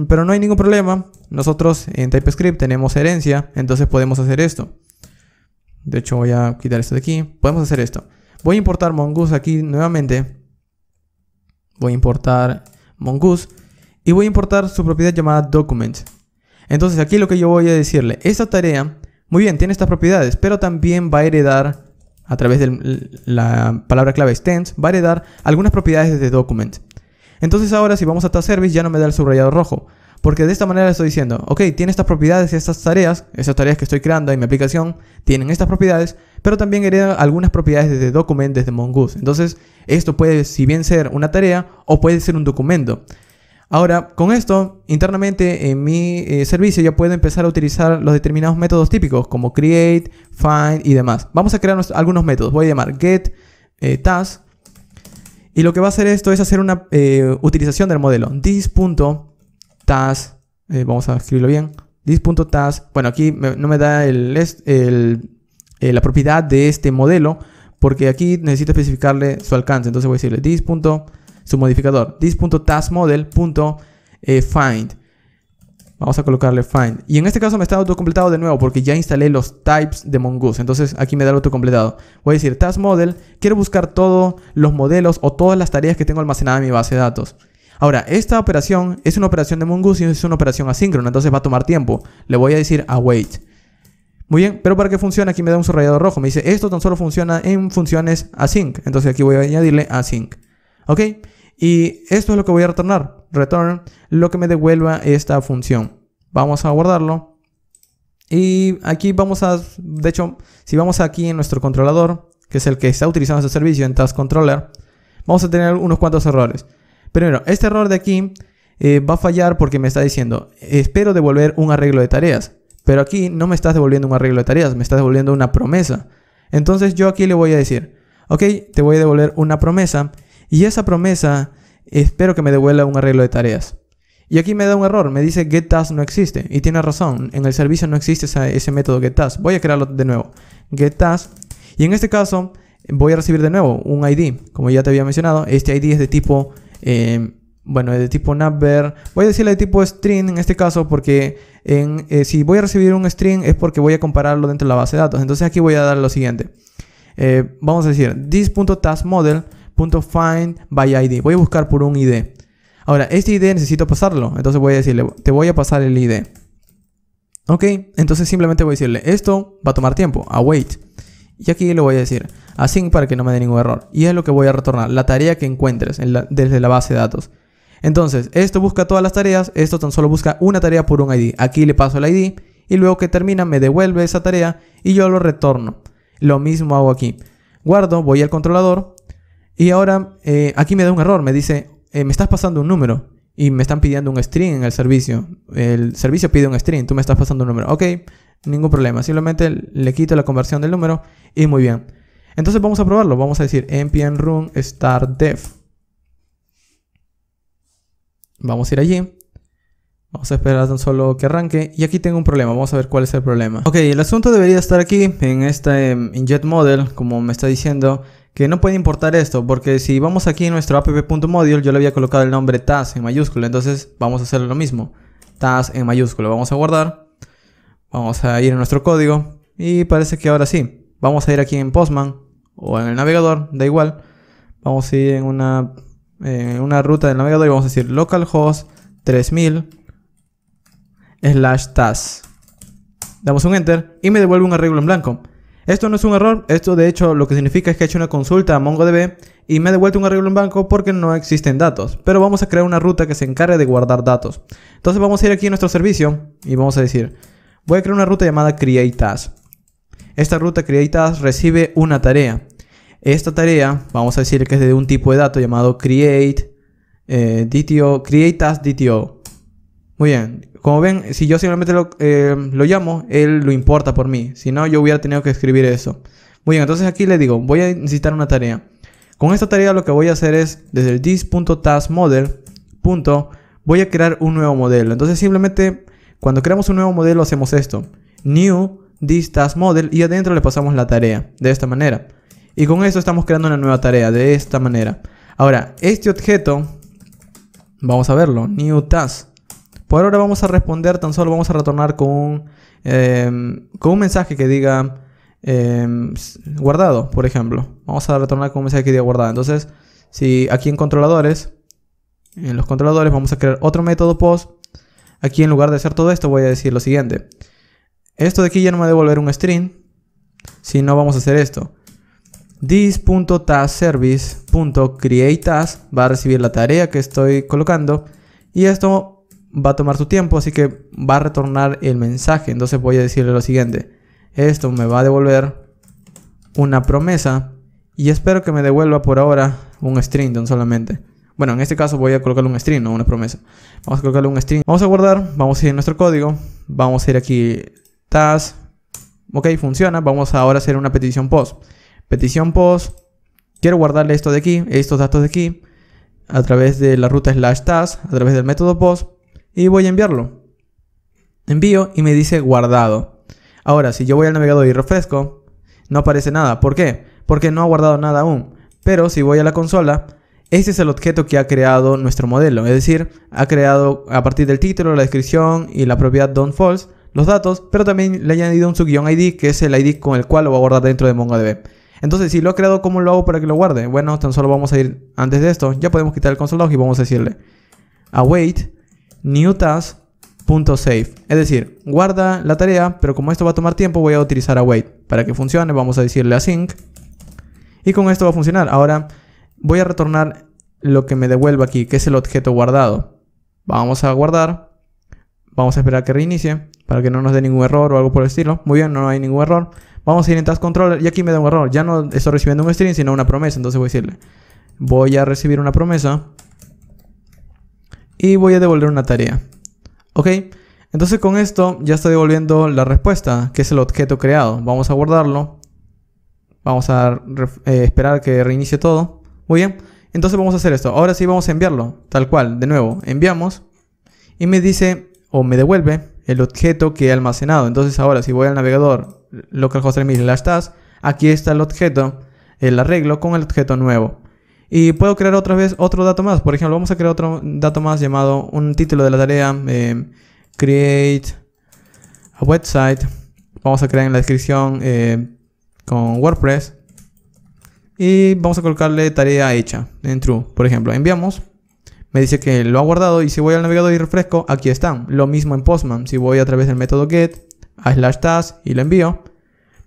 Pero no hay ningún problema. Nosotros en TypeScript tenemos herencia, entonces podemos hacer esto. De hecho voy a quitar esto de aquí. Podemos hacer esto. Voy a importar Mongoose aquí nuevamente. Voy a importar Mongoose y voy a importar su propiedad llamada document. Entonces aquí lo que yo voy a decirle, esta tarea, muy bien, tiene estas propiedades, pero también va a heredar, a través de la palabra clave extends, va a heredar algunas propiedades de document. Entonces ahora si vamos a TASService ya no me da el subrayado rojo, porque de esta manera le estoy diciendo, ok, tiene estas propiedades y estas tareas que estoy creando en mi aplicación tienen estas propiedades, pero también hereda algunas propiedades de document desde Mongoose. Entonces esto puede, si bien ser una tarea o puede ser un documento. Ahora, con esto, internamente en mi servicio ya puedo empezar a utilizar los determinados métodos típicos como create, find y demás. Vamos a crear algunos métodos. Voy a llamar get task. Y lo que va a hacer esto es hacer una utilización del modelo. This.task, vamos a escribirlo bien. This.task, bueno, aquí no me da la propiedad de este modelo, porque aquí necesito especificarle su alcance. Entonces voy a decirle this. Su modificador, this.taskModel.find. Vamos a colocarle find. Y en este caso me está autocompletado de nuevo porque ya instalé los types de Mongoose. Entonces aquí me da el autocompletado. Voy a decir taskModel. Quiero buscar todos los modelos o todas las tareas que tengo almacenadas en mi base de datos. Ahora, esta operación es una operación de Mongoose y es una operación asíncrona. Entonces va a tomar tiempo. Le voy a decir await. Muy bien, pero para que funcione aquí me da un subrayado rojo. Me dice esto tan solo funciona en funciones async. Entonces aquí voy a añadirle async. ¿Ok? Y esto es lo que voy a retornar. Return lo que me devuelva esta función. Vamos a guardarlo. Y aquí vamos a... De hecho, si vamos aquí en nuestro controlador, que es el que está utilizando este servicio en Task Controller, vamos a tener unos cuantos errores. Primero, este error de aquí va a fallar porque me está diciendo, espero devolver un arreglo de tareas. Pero aquí no me estás devolviendo un arreglo de tareas, me estás devolviendo una promesa. Entonces yo aquí le voy a decir, ok, te voy a devolver una promesa. Y esa promesa, espero que me devuelva un arreglo de tareas. Y aquí me da un error, me dice getTask no existe. Y tiene razón, en el servicio no existe ese método getTask. Voy a crearlo de nuevo. getTask. Y en este caso, voy a recibir de nuevo un ID. Como ya te había mencionado, este ID es de tipo, bueno, es de tipo number. Voy a decirle de tipo string en este caso porque si voy a recibir un string es porque voy a compararlo dentro de la base de datos. Entonces aquí voy a dar lo siguiente. Vamos a decir this.taskModel.find by ID. Voy a buscar por un ID. Ahora, este ID necesito pasarlo. Entonces voy a decirle, te voy a pasar el ID. Ok, entonces simplemente voy a decirle, esto va a tomar tiempo, await. Y aquí le voy a decir, async para que no me dé ningún error. Y es lo que voy a retornar, la tarea que encuentres desde la base de datos. Entonces, esto busca todas las tareas, esto tan solo busca una tarea por un ID. Aquí le paso el ID y luego que termina me devuelve esa tarea y yo lo retorno. Lo mismo hago aquí. Guardo, voy al controlador y ahora aquí me da un error, me dice me estás pasando un número y me están pidiendo un string en el servicio. El servicio pide un string, tú me estás pasando un número. Ok, ningún problema, simplemente le quito la conversión del número y muy bien. Entonces vamos a probarlo, vamos a decir npm run start def. Vamos a ir allí. Vamos a esperar tan solo que arranque. Y aquí tengo un problema. Vamos a ver cuál es el problema. Ok, el asunto debería estar aquí en este inject model, como me está diciendo, que no puede importar esto, porque si vamos aquí en nuestro app.module, yo le había colocado el nombre task en mayúscula. Entonces vamos a hacer lo mismo. Task en mayúscula. Vamos a guardar. Vamos a ir a nuestro código. Y parece que ahora sí. Vamos a ir aquí en Postman o en el navegador, da igual. Vamos a ir en una ruta del navegador y vamos a decir localhost 3000 /task. Damos un enter y me devuelve un arreglo en blanco. Esto no es un error, esto de hecho lo que significa es que he hecho una consulta a MongoDB y me ha devuelto un arreglo en blanco porque no existen datos. Pero vamos a crear una ruta que se encargue de guardar datos. Entonces vamos a ir aquí a nuestro servicio y vamos a decir, voy a crear una ruta llamada createTask. Esta ruta createTask recibe una tarea. Esta tarea, vamos a decir que es de un tipo de dato llamado create task DTO. Muy bien, como ven, si yo simplemente lo llamo, él lo importa por mí. Si no, yo hubiera tenido que escribir eso. Muy bien, entonces aquí le digo, voy a necesitar una tarea. Con esta tarea lo que voy a hacer es, desde el this.taskModel, voy a crear un nuevo modelo. Entonces simplemente, cuando creamos un nuevo modelo hacemos esto. New this task model y adentro le pasamos la tarea, de esta manera. Y con esto estamos creando una nueva tarea, de esta manera. Ahora, este objeto, vamos a verlo, new task. Por ahora vamos a responder, tan solo vamos a retornar con un mensaje que diga guardado, por ejemplo. Vamos a retornar con un mensaje que diga guardado. Entonces, si aquí en controladores, en los controladores vamos a crear otro método post. Aquí en lugar de hacer todo esto voy a decir lo siguiente. Esto de aquí ya no me va a devolver un string, sino vamos a hacer esto. This.taskService.createTask va a recibir la tarea que estoy colocando y esto va a tomar su tiempo, así que va a retornar el mensaje. Entonces voy a decirle lo siguiente. Esto me va a devolver una promesa y espero que me devuelva por ahora un string tan solamente. Bueno, en este caso voy a colocarle un string, no una promesa. Vamos a colocarle un string. Vamos a guardar, vamos a ir a nuestro código. Vamos a ir aquí, task. Ok, funciona. Vamos ahora a hacer una petición post. Petición post. Quiero guardarle esto de aquí, estos datos de aquí, a través de la ruta /task, a través del método post. Y voy a enviarlo. Envío y me dice guardado. Ahora, si yo voy al navegador y refresco, no aparece nada. ¿Por qué? Porque no ha guardado nada aún. Pero si voy a la consola, este es el objeto que ha creado nuestro modelo. Es decir, ha creado a partir del título, la descripción y la propiedad don't_false los datos, pero también le ha añadido un subguión-id, que es el ID con el cual lo va a guardar dentro de MongoDB. Entonces, si lo ha creado, ¿cómo lo hago para que lo guarde? Bueno, tan solo vamos a ir antes de esto. Ya podemos quitar el console.log y vamos a decirle await new task.save. Es decir, guarda la tarea, pero como esto va a tomar tiempo, voy a utilizar await. Para que funcione, vamos a decirle async. Y con esto va a funcionar. Ahora voy a retornar lo que me devuelva aquí, que es el objeto guardado. Vamos a guardar. Vamos a esperar a que reinicie para que no nos dé ningún error o algo por el estilo. Muy bien, no hay ningún error. Vamos a ir en Task Controller y aquí me da un error. Ya no estoy recibiendo un string, sino una promesa. Entonces voy a decirle, voy a recibir una promesa y voy a devolver una tarea. Ok, entonces con esto ya estoy devolviendo la respuesta, que es el objeto creado. Vamos a guardarlo. Vamos a esperar a que reinicie todo. Muy bien, entonces vamos a hacer esto. Ahora sí vamos a enviarlo, tal cual. De nuevo, enviamos y me dice o me devuelve el objeto que he almacenado. Entonces ahora si voy al navegador localhost 3000 /task, aquí está el objeto, el arreglo con el objeto nuevo. Y puedo crear otra vez otro dato más. Por ejemplo, vamos a crear otro dato más llamado un título de la tarea, create a website. Vamos a crear en la descripción con WordPress. Y vamos a colocarle tarea hecha en true. Por ejemplo, enviamos. Me dice que lo ha guardado y si voy al navegador y refresco, aquí están. Lo mismo en Postman. Si voy a través del método get a /task y lo envío,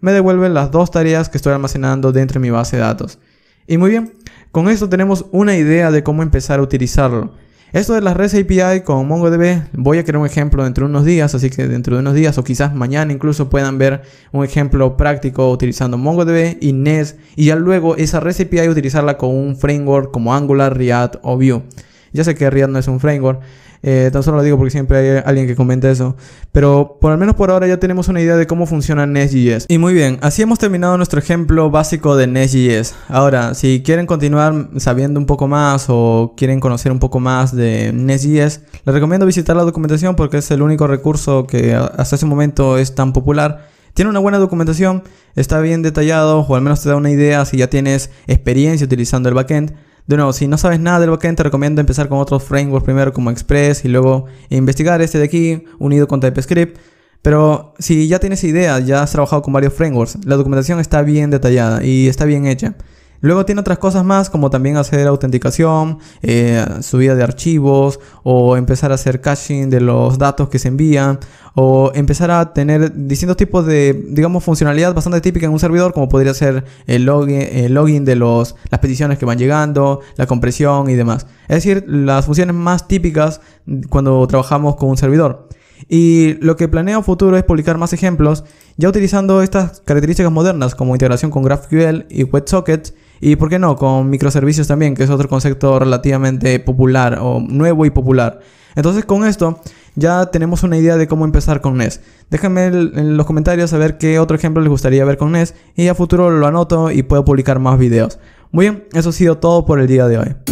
me devuelve las dos tareas que estoy almacenando dentro de mi base de datos. Y muy bien, con esto tenemos una idea de cómo empezar a utilizarlo. Esto de las REST API con MongoDB, voy a crear un ejemplo dentro de unos días, así que dentro de unos días o quizás mañana incluso puedan ver un ejemplo práctico utilizando MongoDB y Nest, y ya luego esa REST API utilizarla con un framework como Angular, React o Vue. Ya sé que React no es un framework, tan solo lo digo porque siempre hay alguien que comenta eso, pero por al menos por ahora ya tenemos una idea de cómo funciona Nest.js. Y muy bien, así hemos terminado nuestro ejemplo básico de Nest.js. Ahora, si quieren continuar sabiendo un poco más o quieren conocer un poco más de Nest.js, les recomiendo visitar la documentación porque es el único recurso que hasta ese momento es tan popular. Tiene una buena documentación, está bien detallado, o al menos te da una idea si ya tienes experiencia utilizando el backend. De nuevo, si no sabes nada del backend, te recomiendo empezar con otros frameworks primero como Express y luego investigar este de aquí unido con TypeScript. Pero si ya tienes idea, ya has trabajado con varios frameworks, la documentación está bien detallada y está bien hecha. Luego tiene otras cosas más como también hacer autenticación, subida de archivos o empezar a hacer caching de los datos que se envían o empezar a tener distintos tipos de, digamos, funcionalidad bastante típica en un servidor como podría ser el login de las peticiones que van llegando, la compresión y demás. Es decir, las funciones más típicas cuando trabajamos con un servidor. Y lo que planeo a futuro es publicar más ejemplos ya utilizando estas características modernas como integración con GraphQL y WebSockets y por qué no con microservicios también, que es otro concepto relativamente popular o nuevo y popular. Entonces con esto ya tenemos una idea de cómo empezar con Nest. Déjenme en los comentarios saber qué otro ejemplo les gustaría ver con Nest y a futuro lo anoto y puedo publicar más videos. Muy bien, eso ha sido todo por el día de hoy.